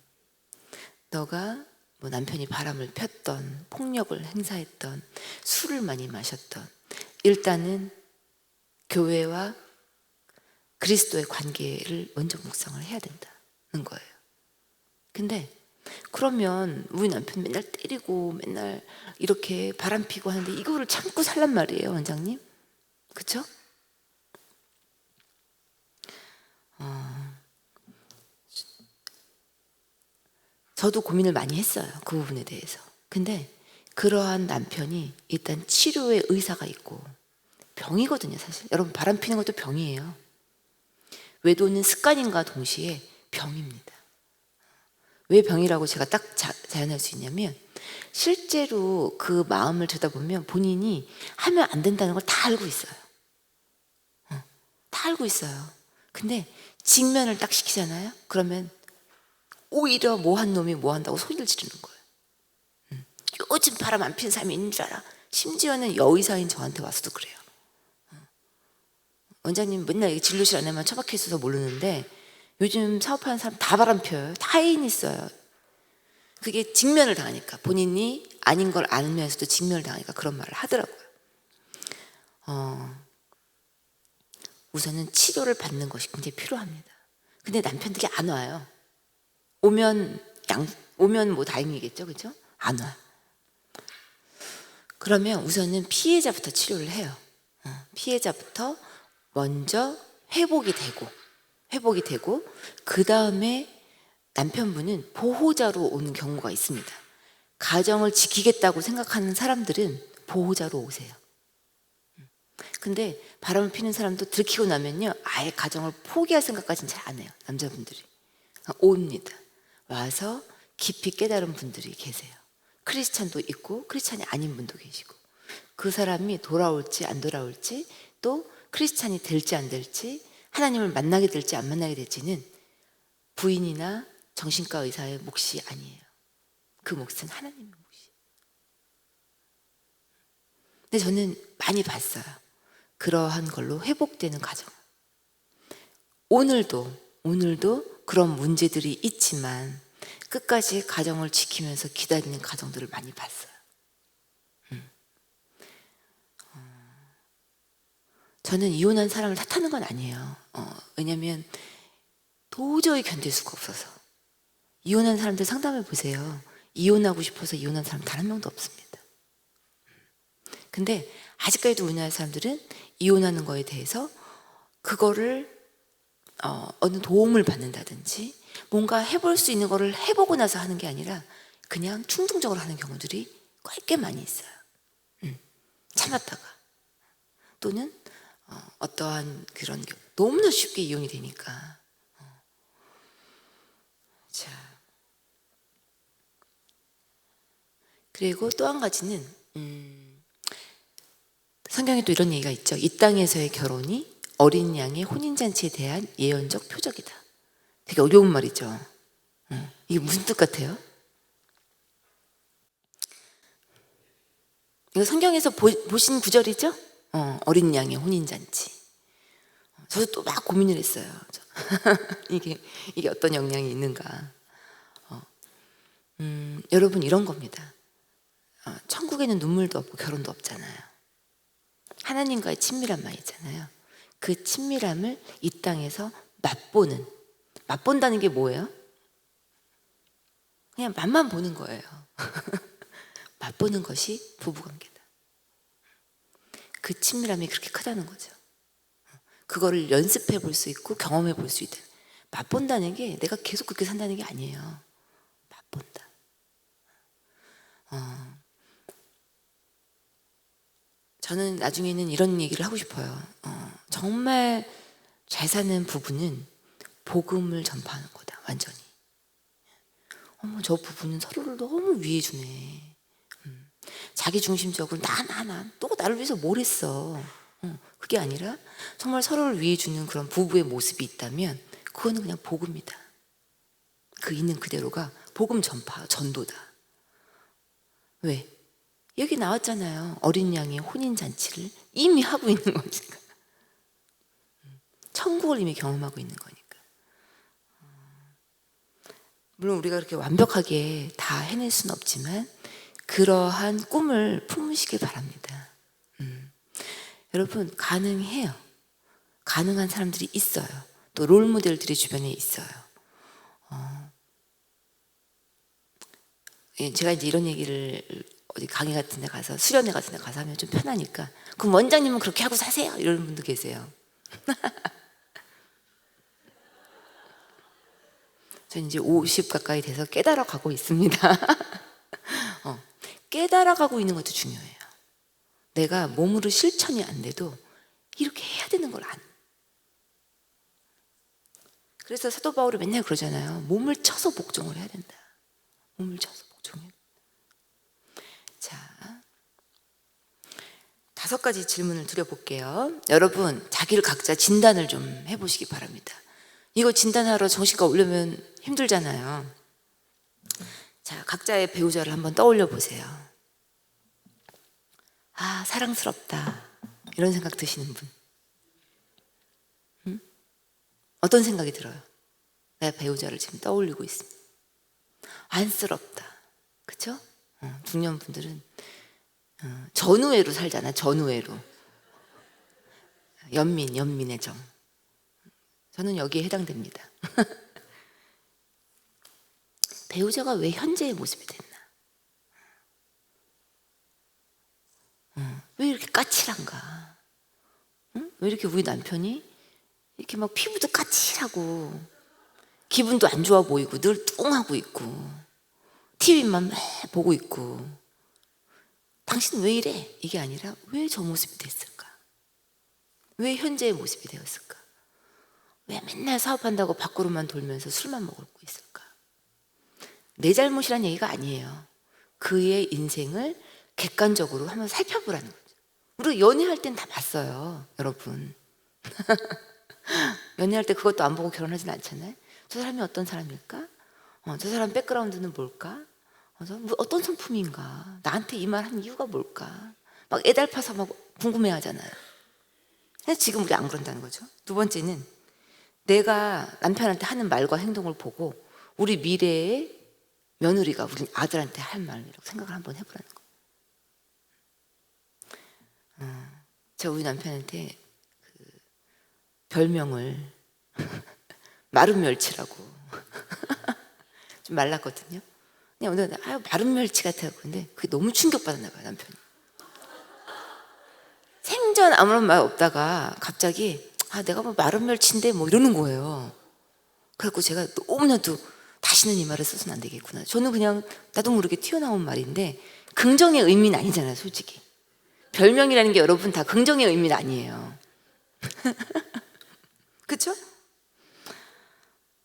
너가 뭐 남편이 바람을 폈던, 폭력을 행사했던, 술을 많이 마셨던, 일단은 교회와 그리스도의 관계를 먼저 묵상을 해야 된다는 거예요. 근데 그러면 우리 남편 맨날 때리고 맨날 이렇게 바람 피고 하는데 이거를 참고 살란 말이에요, 원장님. 그쵸? 저도 고민을 많이 했어요. 그 부분에 대해서. 근데 그러한 남편이 일단 치료의 의사가 있고 병이거든요, 사실. 여러분, 바람 피는 것도 병이에요. 외도는 습관인과 동시에 병입니다. 왜 병이라고 제가 딱 자연할 수 있냐면 실제로 그 마음을 들여다보면 본인이 하면 안 된다는 걸 다 알고 있어요. 다 알고 있어요. 근데 직면을 딱 시키잖아요. 그러면 오히려 뭐한 놈이 뭐 한다고 소리를 지르는 거예요. 요즘 바람 안 피는 사람이 있는 줄 알아. 심지어는 여의사인 저한테 와서도 그래요. 원장님 맨날 진료실 안에만 처박혀 있어서 모르는데 요즘 사업하는 사람 다 바람 펴요. 다 애인 있어요. 그게 직면을 당하니까, 본인이 아닌 걸 알면서도 직면을 당하니까 그런 말을 하더라고요. 우선은 치료를 받는 것이 굉장히 필요합니다. 근데 남편들이 안 와요. 오면 뭐 다행이겠죠, 그죠? 안 와. 그러면 우선은 피해자부터 치료를 해요. 피해자부터 먼저 회복이 되고 그 다음에 남편분은 보호자로 오는 경우가 있습니다. 가정을 지키겠다고 생각하는 사람들은 보호자로 오세요. 근데 바람을 피는 사람도 들키고 나면요, 아예 가정을 포기할 생각까지는 잘 안 해요. 남자분들이 옵니다. 와서 깊이 깨달은 분들이 계세요. 크리스찬도 있고 크리스찬이 아닌 분도 계시고, 그 사람이 돌아올지 안 돌아올지, 또 크리스찬이 될지 안 될지, 하나님을 만나게 될지 안 만나게 될지는 부인이나 정신과 의사의 몫이 아니에요. 그 몫은 하나님의 몫이에요. 근데 저는 많이 봤어요. 그러한 걸로 회복되는 가정. 오늘도 그런 문제들이 있지만 끝까지 가정을 지키면서 기다리는 가정들을 많이 봤어요. 저는 이혼한 사람을 탓하는 건 아니에요. 왜냐면 도저히 견딜 수가 없어서. 이혼한 사람들 상담해 보세요. 이혼하고 싶어서 이혼한 사람 단 한 명도 없습니다. 근데 아직까지도 우리나라 사람들은 이혼하는 거에 대해서 그거를 어느 도움을 받는다든지 뭔가 해볼 수 있는 거를 해보고 나서 하는 게 아니라 그냥 충동적으로 하는 경우들이 꽤 많이 있어요. 참았다가 또는 어떠한 그런 너무나 쉽게 이혼이 되니까. 자, 그리고 또 한 가지는 성경에 또 이런 얘기가 있죠. 이 땅에서의 결혼이 어린 양의 혼인잔치에 대한 예언적 표적이다. 되게 어려운 말이죠. 이게 무슨 뜻 같아요? 이거 성경에서 보신 구절이죠? 어린 양의 혼인잔치. 저도 또 막 고민을 했어요. 이게 어떤 영향이 있는가. 여러분 이런 겁니다. 천국에는 눈물도 없고 결혼도 없잖아요. 하나님과의 친밀한 말이잖아요. 그 친밀함을 이 땅에서 맛본다는 게 뭐예요? 그냥 맛만 보는 거예요. 맛보는 것이 부부관계다. 그 친밀함이 그렇게 크다는 거죠. 그거를 연습해 볼 수 있고 경험해 볼 수 있다. 맛본다는 게 내가 계속 그렇게 산다는 게 아니에요. 맛본다. 저는 나중에는 이런 얘기를 하고 싶어요. 정말 잘 사는 부부는 복음을 전파하는 거다. 완전히. 어머, 저 부부는 서로를 너무 위해 주네. 자기 중심적으로 또 나를 위해서 뭘 했어. 그게 아니라 정말 서로를 위해 주는 그런 부부의 모습이 있다면 그거는 그냥 복음이다. 그 있는 그대로가 복음 전도다. 왜? 여기 나왔잖아요. 어린 양의 혼인잔치를 이미 하고 있는 거니까. 천국을 이미 경험하고 있는 거니까. 물론 우리가 그렇게 완벽하게 다 해낼 수는 없지만 그러한 꿈을 품으시길 바랍니다. 여러분 가능해요. 가능한 사람들이 있어요. 또 롤모델들이 주변에 있어요. 제가 이제 이런 얘기를 어디 강의 같은 데 가서 수련회 같은 데 가서 하면 좀 편하니까 그럼 원장님은 그렇게 하고 사세요 이러는 분도 계세요. 저는 이제 50 가까이 돼서 깨달아 가고 있습니다. 깨달아 가고 있는 것도 중요해요. 내가 몸으로 실천이 안 돼도 이렇게 해야 되는 걸 그래서 사도 바울이 맨날 그러잖아요. 몸을 쳐서 복종을 해야 된다. 몸을 쳐서 복종해야 된다. 자, 5가지 질문을 드려볼게요. 여러분 자기를 각자 진단을 좀 해보시기 바랍니다. 이거 진단하러 정신과 오려면 힘들잖아요. 자, 각자의 배우자를 한번 떠올려 보세요. 아, 사랑스럽다. 이런 생각 드시는 분? 어떤 생각이 들어요? 내 배우자를 지금 떠올리고 있습니다. 안쓰럽다. 그쵸? 중년분들은 전우애로 살잖아. 전우애로. 연민의 정. 저는 여기에 해당됩니다. 배우자가 왜 현재의 모습이 됐나? 왜 이렇게 까칠한가? 왜 이렇게 우리 남편이 이렇게 막 피부도 까칠하고 기분도 안 좋아 보이고 늘 뚱하고 있고 TV만 매 보고 있고 당신 왜 이래? 이게 아니라 왜 저 모습이 됐을까? 왜 현재의 모습이 되었을까? 왜 맨날 사업한다고 밖으로만 돌면서 술만 먹고 있을까? 내 잘못이란 얘기가 아니에요. 그의 인생을 객관적으로 한번 살펴보라는 거죠. 우리가 연애할 땐 다 봤어요, 여러분. 연애할 때 그것도 안 보고 결혼하진 않잖아요. 저 사람이 어떤 사람일까? 저 사람 백그라운드는 뭘까? 어떤 성품인가? 나한테 이 말 한 이유가 뭘까? 막 애달파서 막 궁금해 하잖아요. 지금 우리 안 그런다는 거죠. 2번째는 내가 남편한테 하는 말과 행동을 보고 우리 미래의 며느리가 우리 아들한테 할 말이라고 생각을 한번 해보라는 거. 제가 우리 남편한테 별명을 마른 멸치라고. 좀 말랐거든요. 그냥 오늘 마른 멸치 같아요. 근데 그게 너무 충격받았나 봐요, 남편이. 생전 아무런 말 없다가 갑자기 내가 뭐 마른 멸치인데 뭐 이러는 거예요. 그래갖고 제가 너무나도 다시는 이 말을 써서는 안 되겠구나. 저는 그냥 나도 모르게 튀어나온 말인데 긍정의 의미는 아니잖아요, 솔직히. 별명이라는 게 여러분 다 긍정의 의미는 아니에요. 그쵸?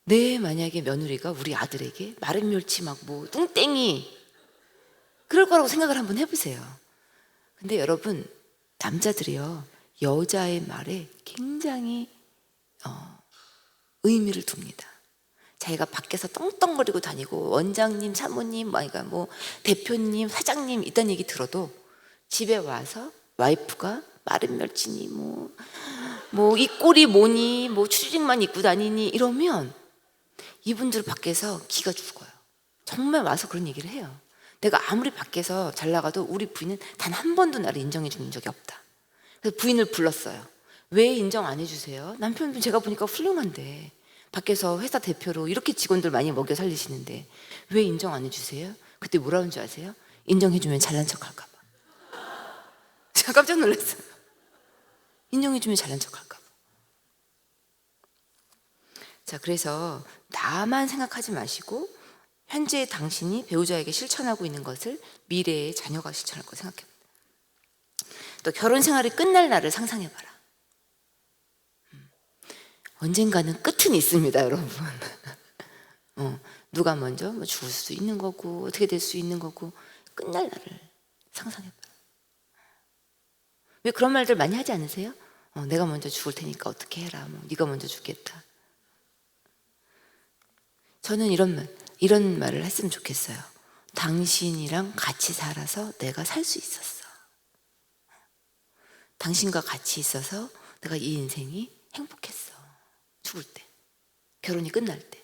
내 만약에 며느리가 우리 아들에게 마른 멸치 막 뭐 뚱땡이 그럴 거라고 생각을 한번 해보세요. 근데 여러분 남자들이요 여자의 말에 굉장히 의미를 둡니다. 자기가 밖에서 떵떵거리고 다니고 원장님, 사모님, 뭐 대표님, 사장님 이딴 얘기 들어도 집에 와서 와이프가 마른 멸치니 뭐 이 꼴이 뭐니 뭐 추리닝만 입고 다니니 이러면 이분들 밖에서 기가 죽어요. 정말 와서 그런 얘기를 해요. 내가 아무리 밖에서 잘 나가도 우리 부인은 단 한 번도 나를 인정해 준 적이 없다. 그래서 부인을 불렀어요. 왜 인정 안 해주세요? 남편분 제가 보니까 훌륭한데 밖에서 회사 대표로 이렇게 직원들 많이 먹여 살리시는데 왜 인정 안 해주세요? 그때 뭐라는 줄 아세요? 인정해주면 잘난 척 할까 봐. 제가 깜짝 놀랐어요. 인정해주면 잘난 척 할까 봐. 자, 그래서 나만 생각하지 마시고 현재 당신이 배우자에게 실천하고 있는 것을 미래의 자녀가 실천할 거 생각해봐요. 또 결혼 생활이 끝날 날을 상상해봐라. 언젠가는 끝은 있습니다, 여러분. 누가 먼저 뭐 죽을 수도 있는 거고 어떻게 될 수 있는 거고 끝날 날을 상상해봐라. 왜 그런 말들 많이 하지 않으세요? 내가 먼저 죽을 테니까 어떻게 해라. 뭐 네가 먼저 죽겠다. 저는 이런 말을 했으면 좋겠어요. 당신이랑 같이 살아서 내가 살 수 있었어. 당신과 같이 있어서 내가 이 인생이 행복했어. 죽을 때, 결혼이 끝날 때,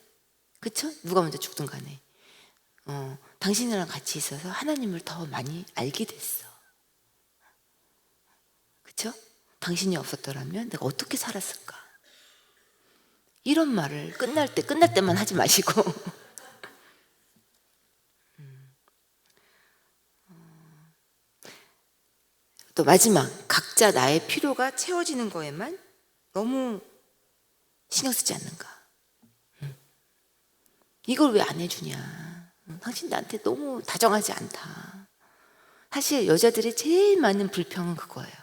그쵸? 누가 먼저 죽든 간에 당신이랑 같이 있어서 하나님을 더 많이 알게 됐어. 그쵸? 당신이 없었더라면 내가 어떻게 살았을까? 이런 말을 끝날 때만 하지 마시고 또 마지막, 각자 나의 필요가 채워지는 거에만 너무 신경 쓰지 않는가? 이걸 왜 안 해주냐? 당신 나한테 너무 다정하지 않다. 사실 여자들의 제일 많은 불평은 그거예요.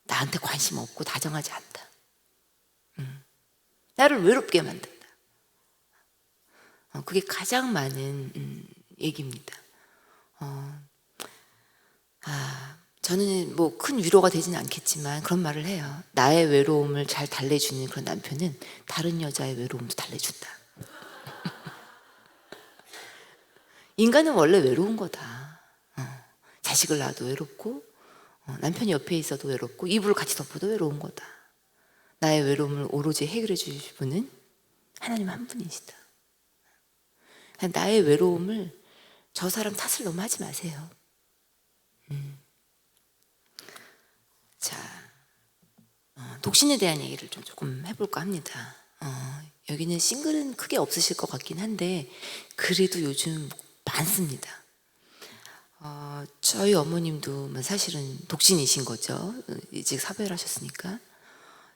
나한테 관심 없고 다정하지 않다. 나를 외롭게 만든다. 그게 가장 많은 얘기입니다. 저는 뭐 큰 위로가 되지는 않겠지만 그런 말을 해요. 나의 외로움을 잘 달래주는 그런 남편은 다른 여자의 외로움도 달래준다. 인간은 원래 외로운 거다. 자식을 낳아도 외롭고 남편이 옆에 있어도 외롭고 이불을 같이 덮어도 외로운 거다. 나의 외로움을 오로지 해결해 주실 분은 하나님 한 분이시다. 나의 외로움을 저 사람 탓을 너무 하지 마세요. 자, 독신에 대한 얘기를 좀 조금 해볼까 합니다. 여기는 싱글은 크게 없으실 것 같긴 한데 그래도 요즘 많습니다. 저희 어머님도 사실은 독신이신 거죠. 일찍 사별을 하셨으니까.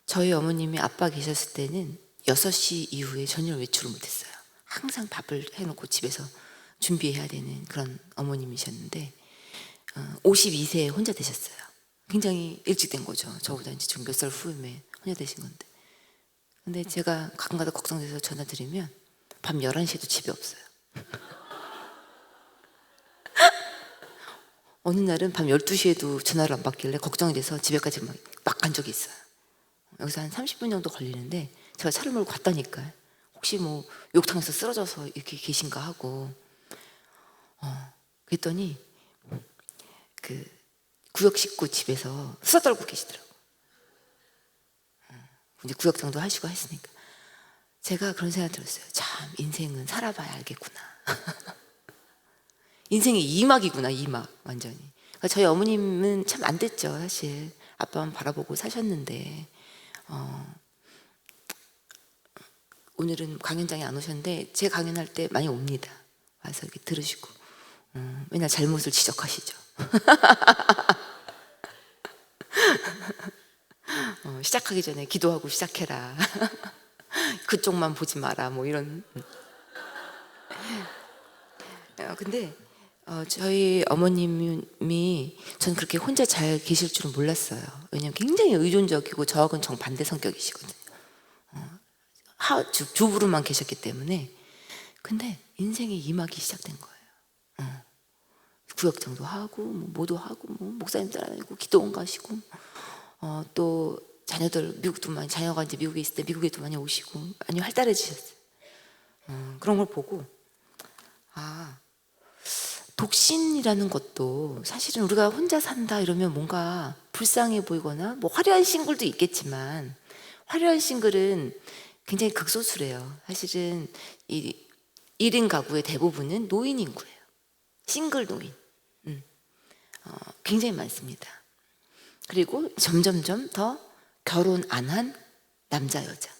저희 어머님이 아빠 계셨을 때는 6시 이후에 전혀 외출을 못했어요. 항상 밥을 해놓고 집에서 준비해야 되는 그런 어머님이셨는데 52세에 혼자 되셨어요. 굉장히 일찍 된 거죠. 저보다 이제 좀 몇 살 후에 혼자 되신 건데. 근데 제가 가끔가다 걱정돼서 전화 드리면 밤 11시에도 집에 없어요. 어느 날은 밤 12시에도 전화를 안 받길래 걱정이 돼서 집에까지 막 간 적이 있어요. 여기서 한 30분 정도 걸리는데 제가 차를 몰고 갔다니까요. 혹시 뭐 욕탕에서 쓰러져서 이렇게 계신가 하고 그랬더니 그 구역 식구 집에서 수다 떨고 계시더라고요. 이제 구역장도 하시고 했으니까 제가 그런 생각 들었어요. 참 인생은 살아봐야 알겠구나. 인생이 2막이구나 2막 완전히. 그러니까 저희 어머님은 참 안 됐죠 사실. 아빠만 바라보고 사셨는데 오늘은 강연장에 안 오셨는데 제 강연할 때 많이 옵니다. 와서 이렇게 들으시고 맨날 잘못을 지적하시죠. 시작하기 전에 기도하고 시작해라. 그쪽만 보지 마라. 뭐 이런. 근데 저희 어머님이 전 그렇게 혼자 잘 계실 줄은 몰랐어요. 왜냐면 굉장히 의존적이고 저하고는 정반대 성격이시거든요. 주부로만 계셨기 때문에. 근데 인생의 이막이 시작된 거예요. 구역장도 하고 뭐도 하고 뭐 목사님 따라다니고 기도원 가시고 또 자녀들 미국도 많이 자녀가 이제 미국에 있을 때 미국에도 많이 오시고 많이 활달해지셨어요. 그런 걸 보고 독신이라는 것도 사실은 우리가 혼자 산다 이러면 뭔가 불쌍해 보이거나 뭐 화려한 싱글도 있겠지만 화려한 싱글은 굉장히 극소수래요. 사실은 이 1인 가구의 대부분은 노인 인구예요. 싱글 노인. 굉장히 많습니다. 그리고 점점점 더 결혼 안 한 남자 여자.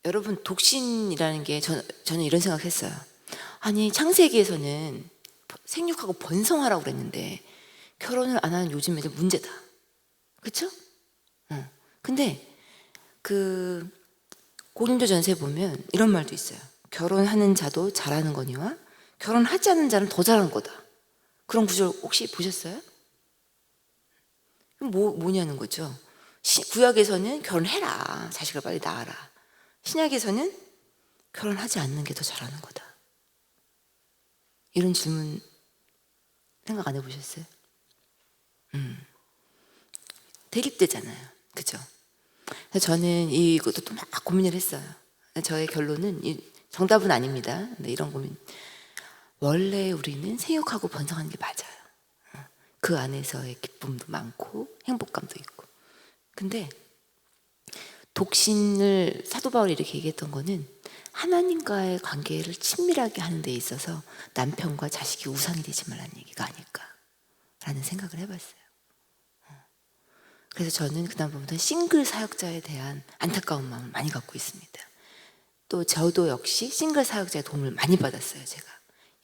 여러분 독신이라는 게 저는 이런 생각했어요. 아니 창세기에서는 생육하고 번성하라고 그랬는데 결혼을 안 하는 요즘 애들 문제다. 그렇죠? 근데 그 고린도전서에 보면 이런 말도 있어요. 결혼하는 자도 잘하는 거니와 결혼하지 않는 자는 더 잘하는 거다. 그런 구절 혹시 보셨어요? 그럼 뭐냐는 거죠. 구약에서는 결혼해라. 자식을 빨리 낳아라. 신약에서는 결혼하지 않는 게 더 잘하는 거다. 이런 질문 생각 안 해보셨어요? 대립되잖아요. 그죠? 그래서 저는 이것도 또 막 고민을 했어요. 저의 결론은 정답은 아닙니다. 근데 이런 고민. 원래 우리는 생육하고 번성하는 게 맞아요. 그 안에서의 기쁨도 많고 행복감도 있고. 근데 독신을 사도 바울이 이렇게 얘기했던 거는 하나님과의 관계를 친밀하게 하는 데 있어서 남편과 자식이 우상이 되지 말라는 얘기가 아닐까라는 생각을 해봤어요. 그래서 저는 그다음부터 싱글 사역자에 대한 안타까운 마음을 많이 갖고 있습니다. 또 저도 역시 싱글 사역자의 도움을 많이 받았어요. 제가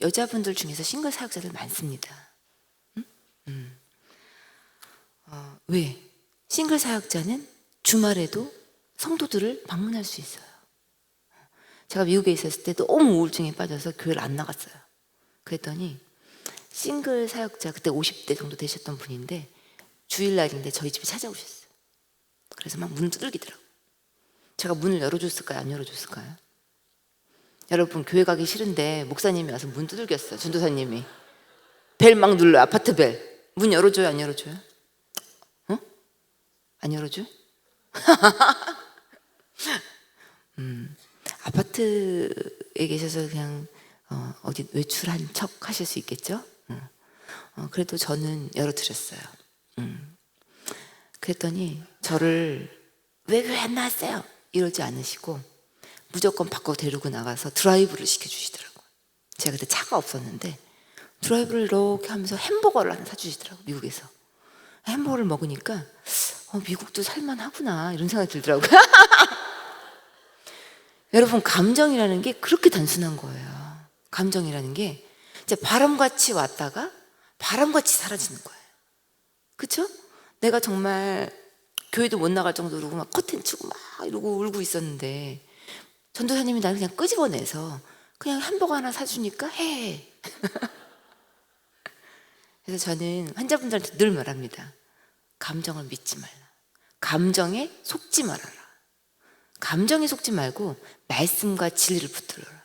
여자분들 중에서 싱글 사역자들 많습니다. 왜? 싱글 사역자는 주말에도 성도들을 방문할 수 있어요. 제가 미국에 있었을 때 너무 우울증에 빠져서 교회를 안 나갔어요. 그랬더니 싱글 사역자 그때 50대 정도 되셨던 분인데 주일날인데 저희 집에 찾아오셨어요. 그래서 막 문을 두들기더라고요. 제가 문을 열어줬을까요? 안 열어줬을까요? 여러분 교회 가기 싫은데 목사님이 와서 문 두들겼어요. 전도사님이 벨 막 눌러요. 아파트 벨. 문 열어줘요? 안 열어줘요? 안 열어줘요? 아파트에 계셔서 그냥 어디 외출한 척 하실 수 있겠죠? 그래도 저는 열어드렸어요. 그랬더니 저를 왜 교회 안 나왔어요? 이러지 않으시고 무조건 밖으로 데리고 나가서 드라이브를 시켜주시더라고요. 제가 그때 차가 없었는데 드라이브를 이렇게 하면서 햄버거를 하나 사주시더라고요. 미국에서. 햄버거를 먹으니까 미국도 살만하구나 이런 생각이 들더라고요. 여러분 감정이라는 게 그렇게 단순한 거예요. 감정이라는 게 이제 바람같이 왔다가 바람같이 사라지는 거예요. 그렇죠? 내가 정말 교회도 못 나갈 정도로 막 커튼 치고 막 이러고 울고 있었는데 전도사님이 나를 그냥 끄집어내서 그냥 햄버거 하나 사주니까 해. 그래서 저는 환자분들한테 늘 말합니다. 감정을 믿지 말라. 감정에 속지 말아라. 감정에 속지 말고 말씀과 진리를 붙들어라.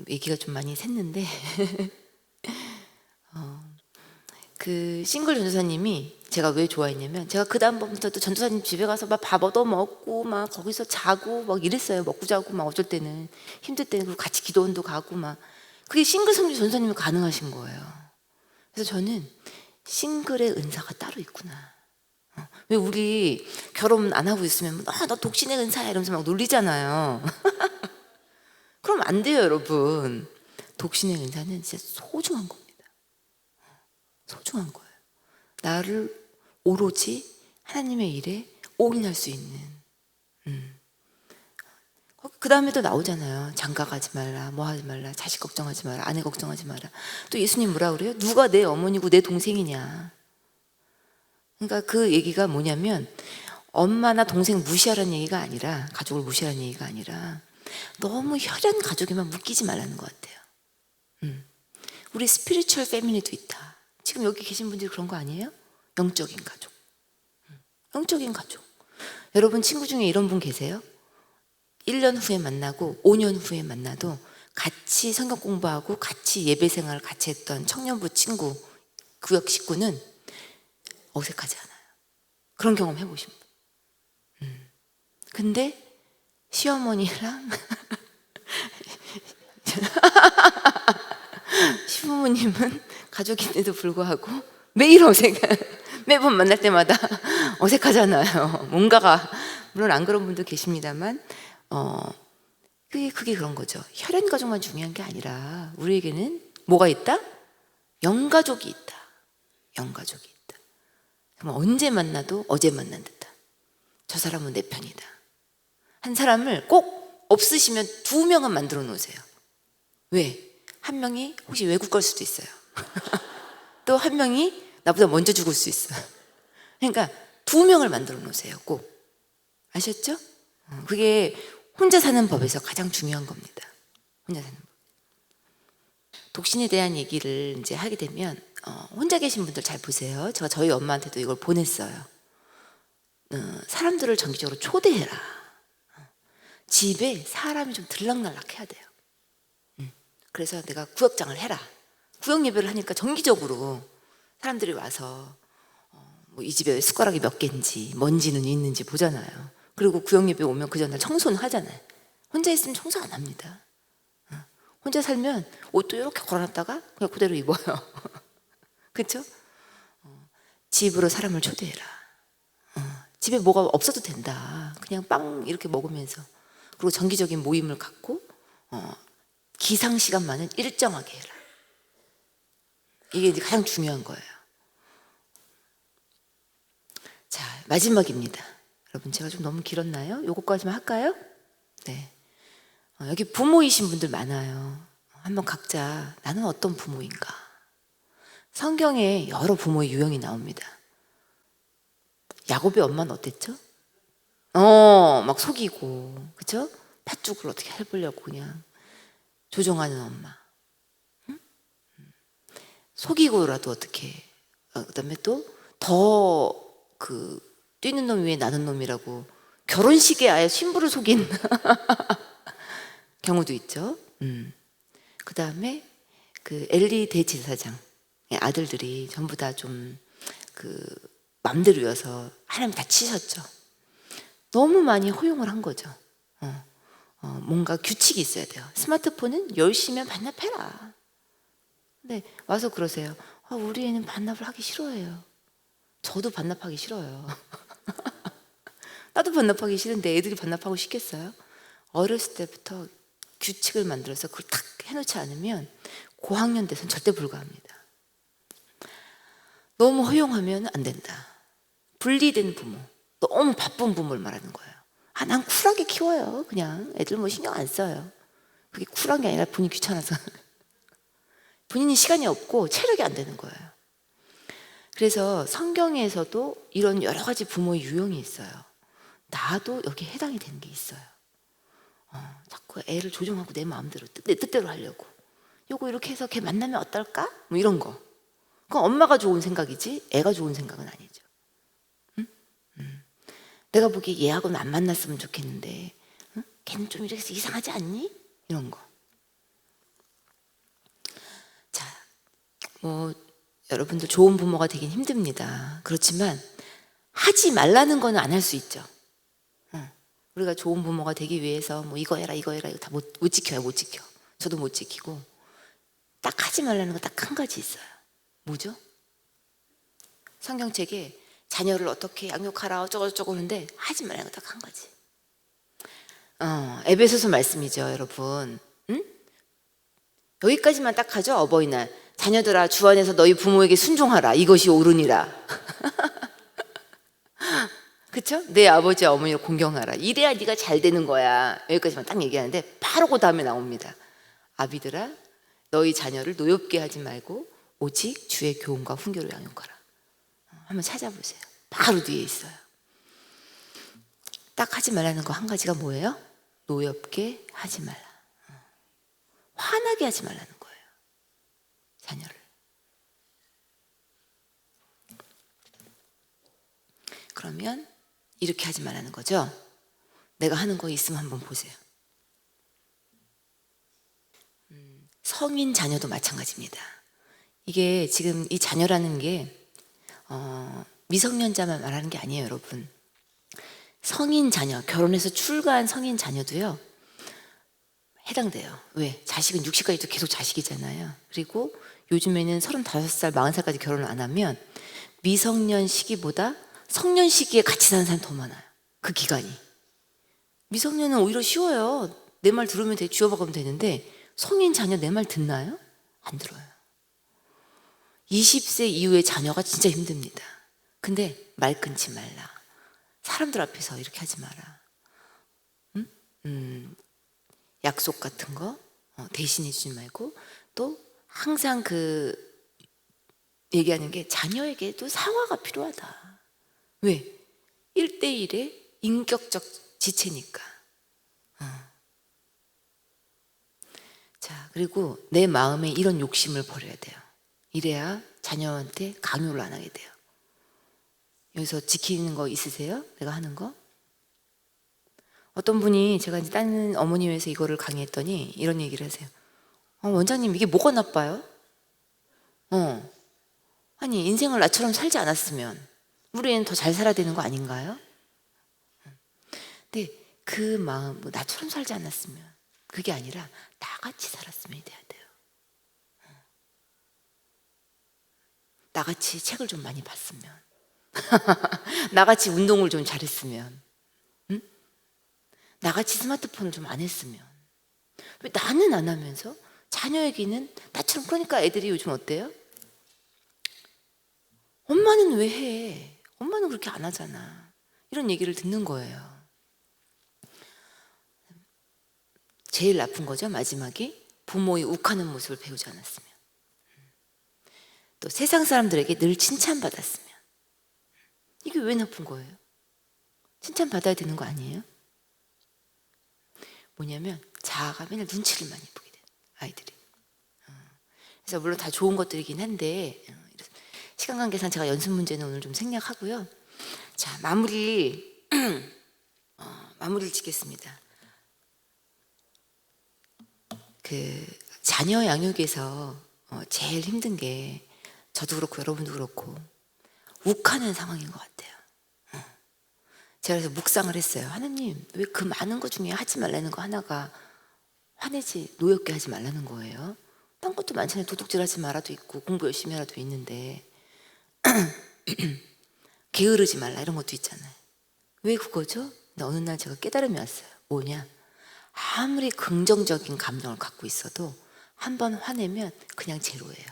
얘기가 좀 많이 샜는데 그 싱글 전도사님이 제가 왜 좋아했냐면 제가 그 다음부터 또 전도사님 집에 가서 막 밥 얻어 먹고 막 거기서 자고 막 이랬어요. 먹고 자고 막 어쩔 때는 힘들 때는 그리고 같이 기도원도 가고 막 그게 싱글 성주 전도사님이 가능하신 거예요. 그래서 저는 싱글의 은사가 따로 있구나. 왜 우리 결혼 안 하고 있으면 너 독신의 은사야 이러면서 막 놀리잖아요. 그럼 안 돼요, 여러분. 독신의 은사는 진짜 소중한 겁니다. 소중한 거예요. 나를 오로지 하나님의 일에 올인할 수 있는. 그 다음에도 나오잖아요. 장가 가지 말라, 뭐 하지 말라, 자식 걱정하지 마라, 아내 걱정하지 마라. 또 예수님 뭐라 그래요? 누가 내 어머니고 내 동생이냐. 그러니까 그 얘기가 뭐냐면 엄마나 동생 무시하라는 얘기가 아니라, 가족을 무시하라는 얘기가 아니라 너무 혈연 가족에만 묶이지 말라는 것 같아요. 우리 스피리추얼 패밀리도 있다. 지금 여기 계신 분들이 그런 거 아니에요? 영적인 가족. 영적인 가족. 여러분 친구 중에 이런 분 계세요? 1년 후에 만나고 5년 후에 만나도 같이 성경 공부하고 같이 예배 생활을 같이 했던 청년부 친구, 구역 식구는 어색하지 않아요. 그런 경험 해보신 분. 근데 시어머니랑 시부모님은 가족인데도 불구하고 매일 매번 만날 때마다 어색하잖아요. 뭔가가, 물론 안 그런 분도 계십니다만, 그게 그런 거죠. 혈연 가족만 중요한 게 아니라 우리에게는 뭐가 있다? 영가족이 있다. 영가족이 있다. 그럼 언제 만나도 어제 만난 듯한. 저 사람은 내 편이다. 한 사람을 꼭 없으시면 2명은 만들어 놓으세요. 왜? 한 명이 혹시 외국 갈 수도 있어요. 또 한 명이 나보다 먼저 죽을 수 있어요. 그러니까 2명을 만들어 놓으세요. 꼭. 아셨죠? 그게 혼자 사는 법에서 가장 중요한 겁니다. 혼자 사는 법. 독신에 대한 얘기를 이제 하게 되면 혼자 계신 분들 잘 보세요. 제가 저희 엄마한테도 이걸 보냈어요. 사람들을 정기적으로 초대해라. 집에 사람이 좀 들락날락해야 돼요. 그래서 내가 구역장을 해라. 구역 예배를 하니까 정기적으로 사람들이 와서 뭐 이 집에 숟가락이 몇 개인지 먼지는 있는지 보잖아요. 그리고 구역 예배 오면 그 전날 청소는 하잖아요. 혼자 있으면 청소 안 합니다. 혼자 살면 옷도 이렇게 걸어놨다가 그냥 그대로 입어요. 그렇죠? 집으로 사람을 초대해라. 집에 뭐가 없어도 된다. 그냥 빵 이렇게 먹으면서. 그리고 정기적인 모임을 갖고 기상 시간만은 일정하게 해라. 이게 이제 가장 중요한 거예요. 자, 마지막입니다. 여러분 제가 좀 너무 길었나요? 요거까지만 할까요? 네. 여기 부모이신 분들 많아요. 한번 각자 나는 어떤 부모인가. 성경에 여러 부모의 유형이 나옵니다. 야곱의 엄마는 어땠죠? 막 속이고, 그쵸? 팥죽을 어떻게 해보려고 그냥 조종하는 엄마. 응? 속이고라도 어떻게. 그다음에 또 더 뛰는 놈 위에 나는 놈이라고 결혼식에 아예 신부를 속인 경우도 있죠. 그다음에 엘리 대제사장 아들들이 전부 다 좀 맘대로여서 하나님 다 치셨죠. 너무 많이 허용을 한 거죠. 뭔가 규칙이 있어야 돼요. 스마트폰은 10시면 반납해라. 근데 와서 그러세요. 우리 애는 반납을 하기 싫어해요. 저도 반납하기 싫어요. 나도 반납하기 싫은데 애들이 반납하고 싶겠어요? 어렸을 때부터 규칙을 만들어서 그걸 탁 해놓지 않으면 고학년 돼서는 절대 불가합니다. 너무 허용하면 안 된다. 분리된 부모, 너무 바쁜 부모를 말하는 거예요. 난 쿨하게 키워요. 그냥 애들 뭐 신경 안 써요. 그게 쿨한 게 아니라 본인이 귀찮아서. 본인이 시간이 없고 체력이 안 되는 거예요. 그래서 성경에서도 이런 여러 가지 부모의 유형이 있어요. 나도 여기에 해당이 되는 게 있어요. 자꾸 애를 조종하고 내 마음대로 내 뜻대로 하려고. 요거 이렇게 해서 걔 만나면 어떨까? 뭐 이런 거. 그건 엄마가 좋은 생각이지 애가 좋은 생각은 아니죠. 내가 보기에 얘하고는 안 만났으면 좋겠는데 걔는 좀 이렇게 해서 이상하지 않니? 이런 거. 자, 여러분들 좋은 부모가 되긴 힘듭니다. 그렇지만 하지 말라는 거는 안 할 수 있죠. 우리가 좋은 부모가 되기 위해서 뭐 이거 해라 이거 다 못 지켜요. 못 지켜. 저도 못 지키고. 딱 하지 말라는 거 딱 한 가지 있어요. 뭐죠? 성경책에 자녀를 어떻게 양육하라 어쩌고저쩌고 하는데 하지 말라는 거 딱 한 가지. 에베소서 말씀이죠, 여러분. 여기까지만 딱 하죠. 어버이날. 자녀들아 주 안에서 너희 부모에게 순종하라. 이것이 옳으니라. 그쵸? 내 아버지 어머니를 공경하라. 이래야 네가 잘 되는 거야. 여기까지만 딱 얘기하는데 바로 그 다음에 나옵니다. 아비들아 너희 자녀를 노엽게 하지 말고 오직 주의 교훈과 훈계로 양육하라. 한번 찾아보세요. 바로 뒤에 있어요. 딱 하지 말라는 거 한 가지가 뭐예요? 노엽게 하지 말라. 화나게 하지 말라는 거예요. 자녀를. 그러면 이렇게 하지 말라는 거죠. 내가 하는 거 있으면 한번 보세요. 성인 자녀도 마찬가지입니다. 이게 지금 이 자녀라는 게 미성년자만 말하는 게 아니에요, 여러분. 성인 자녀, 결혼해서 출가한 성인 자녀도요 해당돼요. 왜? 자식은 60까지도 계속 자식이잖아요. 그리고 요즘에는 35살, 40살까지 결혼을 안 하면 미성년 시기보다 성년 시기에 같이 사는 사람이 더 많아요. 그 기간이. 미성년은 오히려 쉬워요. 내 말 들으면 쥐어박으면 되는데 성인 자녀 내 말 듣나요? 안 들어요. 20세 이후의 자녀가 진짜 힘듭니다. 근데 말 끊지 말라. 사람들 앞에서 이렇게 하지 마라. 약속 같은 거 대신해 주지 말고, 또 항상 그 얘기하는 게 자녀에게도 사과가 필요하다. 왜? 1대1의 인격적 지체니까. 자, 그리고 내 마음에 이런 욕심을 버려야 돼요. 이래야 자녀한테 강요를 안 하게 돼요. 여기서 지키는 거 있으세요? 내가 하는 거? 어떤 분이, 제가 이제 다른 어머님에서 이거를 강의했더니 이런 얘기를 하세요. 원장님 이게 뭐가 나빠요? 아니 인생을 나처럼 살지 않았으면 우리 애는 더 잘 살아야 되는 거 아닌가요? 근데 그 마음, 뭐 나처럼 살지 않았으면, 그게 아니라 나같이 살았으면 돼야 돼요. 나같이 책을 좀 많이 봤으면 나같이 운동을 좀 잘했으면, 나같이 스마트폰을 좀 안 했으면. 왜 나는 안 하면서 자녀에게는 나처럼. 그러니까 애들이 요즘 어때요? 엄마는 왜 해? 엄마는 그렇게 안 하잖아. 이런 얘기를 듣는 거예요. 제일 나쁜 거죠, 마지막에. 부모의 욱하는 모습을 배우지 않았으면. 또 세상 사람들에게 늘 칭찬받았으면. 이게 왜 나쁜 거예요? 칭찬받아야 되는 거 아니에요? 뭐냐면 자아가 맨날 눈치를 많이 보게 돼요, 아이들이. 그래서 물론 다 좋은 것들이긴 한데 시간 관계상 제가 연습 문제는 오늘 좀 생략하고요. 자, 마무리를 짓겠습니다. 그 자녀 양육에서 제일 힘든 게, 저도 그렇고 여러분도 그렇고 욱하는 상황인 것 같아요. 제가 그래서 묵상을 했어요. 하나님, 왜 그 많은 것 중에 하지 말라는 거 하나가 화내지, 노엽게 하지 말라는 거예요? 딴 것도 많잖아요. 도둑질하지 말아도 있고 공부 열심히 하라도 있는데 게으르지 말라 이런 것도 있잖아요. 왜 그거죠? 근데 어느 날 제가 깨달음이 왔어요. 뭐냐? 아무리 긍정적인 감정을 갖고 있어도 한 번 화내면 그냥 제로예요.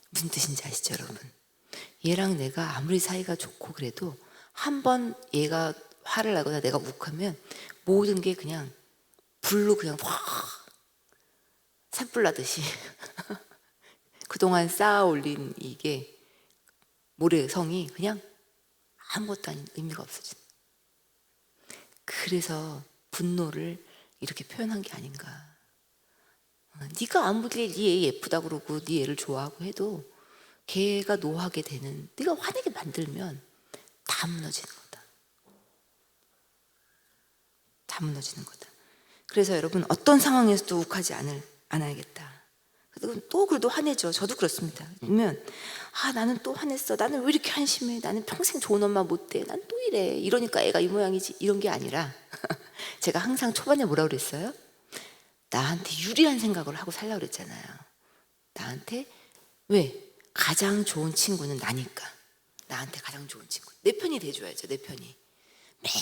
무슨 뜻인지 아시죠, 여러분? 얘랑 내가 아무리 사이가 좋고 그래도 한 번 얘가 화를 나거나 내가 욱하면 모든 게 그냥 불로 그냥 확 산불 나듯이 그동안 쌓아 올린 이게 모래성이 그냥 아무것도 아닌 의미가 없어진다. 그래서 분노를 이렇게 표현한 게 아닌가. 네가 아무리 네 애 예쁘다 그러고 네 애를 좋아하고 해도 걔가 노하게 되는, 네가 화내게 만들면 다 무너지는 거다. 다 무너지는 거다. 그래서 여러분, 어떤 상황에서도 욱하지 않아야겠다. 또 그래도 화내죠. 저도 그렇습니다. 그러면 나는 또 화냈어. 나는 왜 이렇게 한심해. 나는 평생 좋은 엄마 못 돼. 난 또 이래. 이러니까 애가 이 모양이지. 이런 게 아니라 제가 항상 초반에 뭐라고 그랬어요? 나한테 유리한 생각을 하고 살라고 그랬잖아요. 나한테. 왜? 가장 좋은 친구는 나니까. 나한테 가장 좋은 친구. 내 편이 돼줘야죠. 내 편이.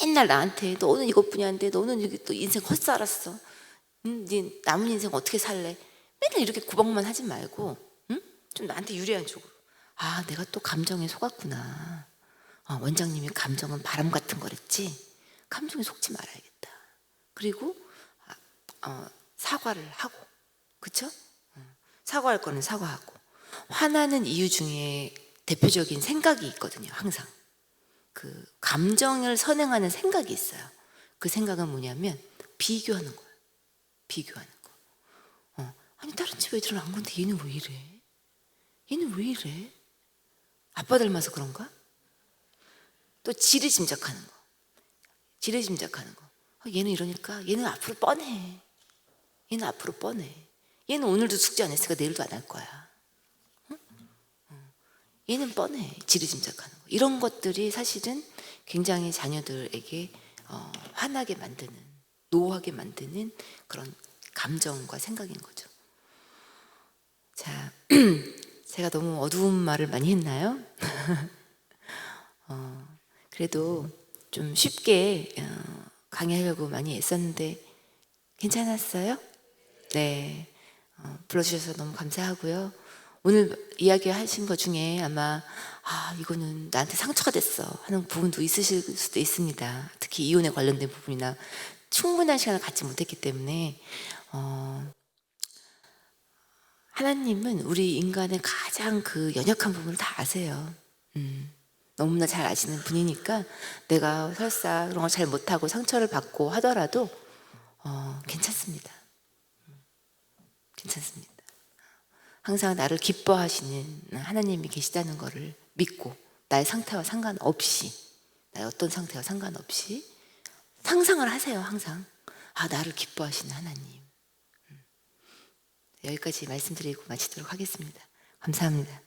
맨날 나한테 너는 이것뿐이 안 돼. 너는 여기 또 인생 헛살았어. 네 남은 인생 어떻게 살래? 맨날 이렇게 구박만 하지 말고, 응? 좀 나한테 유리한 쪽으로. 아, 내가 또 감정에 속았구나. 원장님이 감정은 바람 같은 거랬지. 감정에 속지 말아야겠다. 그리고 사과를 하고, 그쵸? 사과할 거는 사과하고. 화나는 이유 중에 대표적인 생각이 있거든요. 항상 그 감정을 선행하는 생각이 있어요. 그 생각은 뭐냐면 비교하는 거예요. 비교하는 거. 아니 다른 집 애들은 안 그런데 얘는 왜 이래? 얘는 왜 이래? 아빠 닮아서 그런가? 또 지레짐작하는 거. 지레짐작하는 거. 얘는 이러니까 얘는 앞으로 뻔해. 얘는 앞으로 뻔해. 얘는 오늘도 숙제 안 했으니까 내일도 안 할 거야. 얘는 뻔해. 지레짐작하는 거. 이런 것들이 사실은 굉장히 자녀들에게 화나게 만드는, 노하게 만드는 그런 감정과 생각인 거죠. 자, 제가 너무 어두운 말을 많이 했나요? 그래도 좀 쉽게 강의하려고 많이 애썼는데 괜찮았어요? 네. 불러주셔서 너무 감사하고요. 오늘 이야기하신 것 중에 아마 이거는 나한테 상처가 됐어 하는 부분도 있으실 수도 있습니다. 특히 이혼에 관련된 부분이나 충분한 시간을 갖지 못했기 때문에 하나님은 우리 인간의 가장 그 연약한 부분을 다 아세요. 너무나 잘 아시는 분이니까 내가 설사 그런 걸 잘 못하고 상처를 받고 하더라도 괜찮습니다. 괜찮습니다. 항상 나를 기뻐하시는 하나님이 계시다는 것을 믿고 나의 상태와 상관없이, 나의 어떤 상태와 상관없이 상상을 하세요. 항상 나를 기뻐하시는 하나님. 여기까지 말씀드리고 마치도록 하겠습니다. 감사합니다.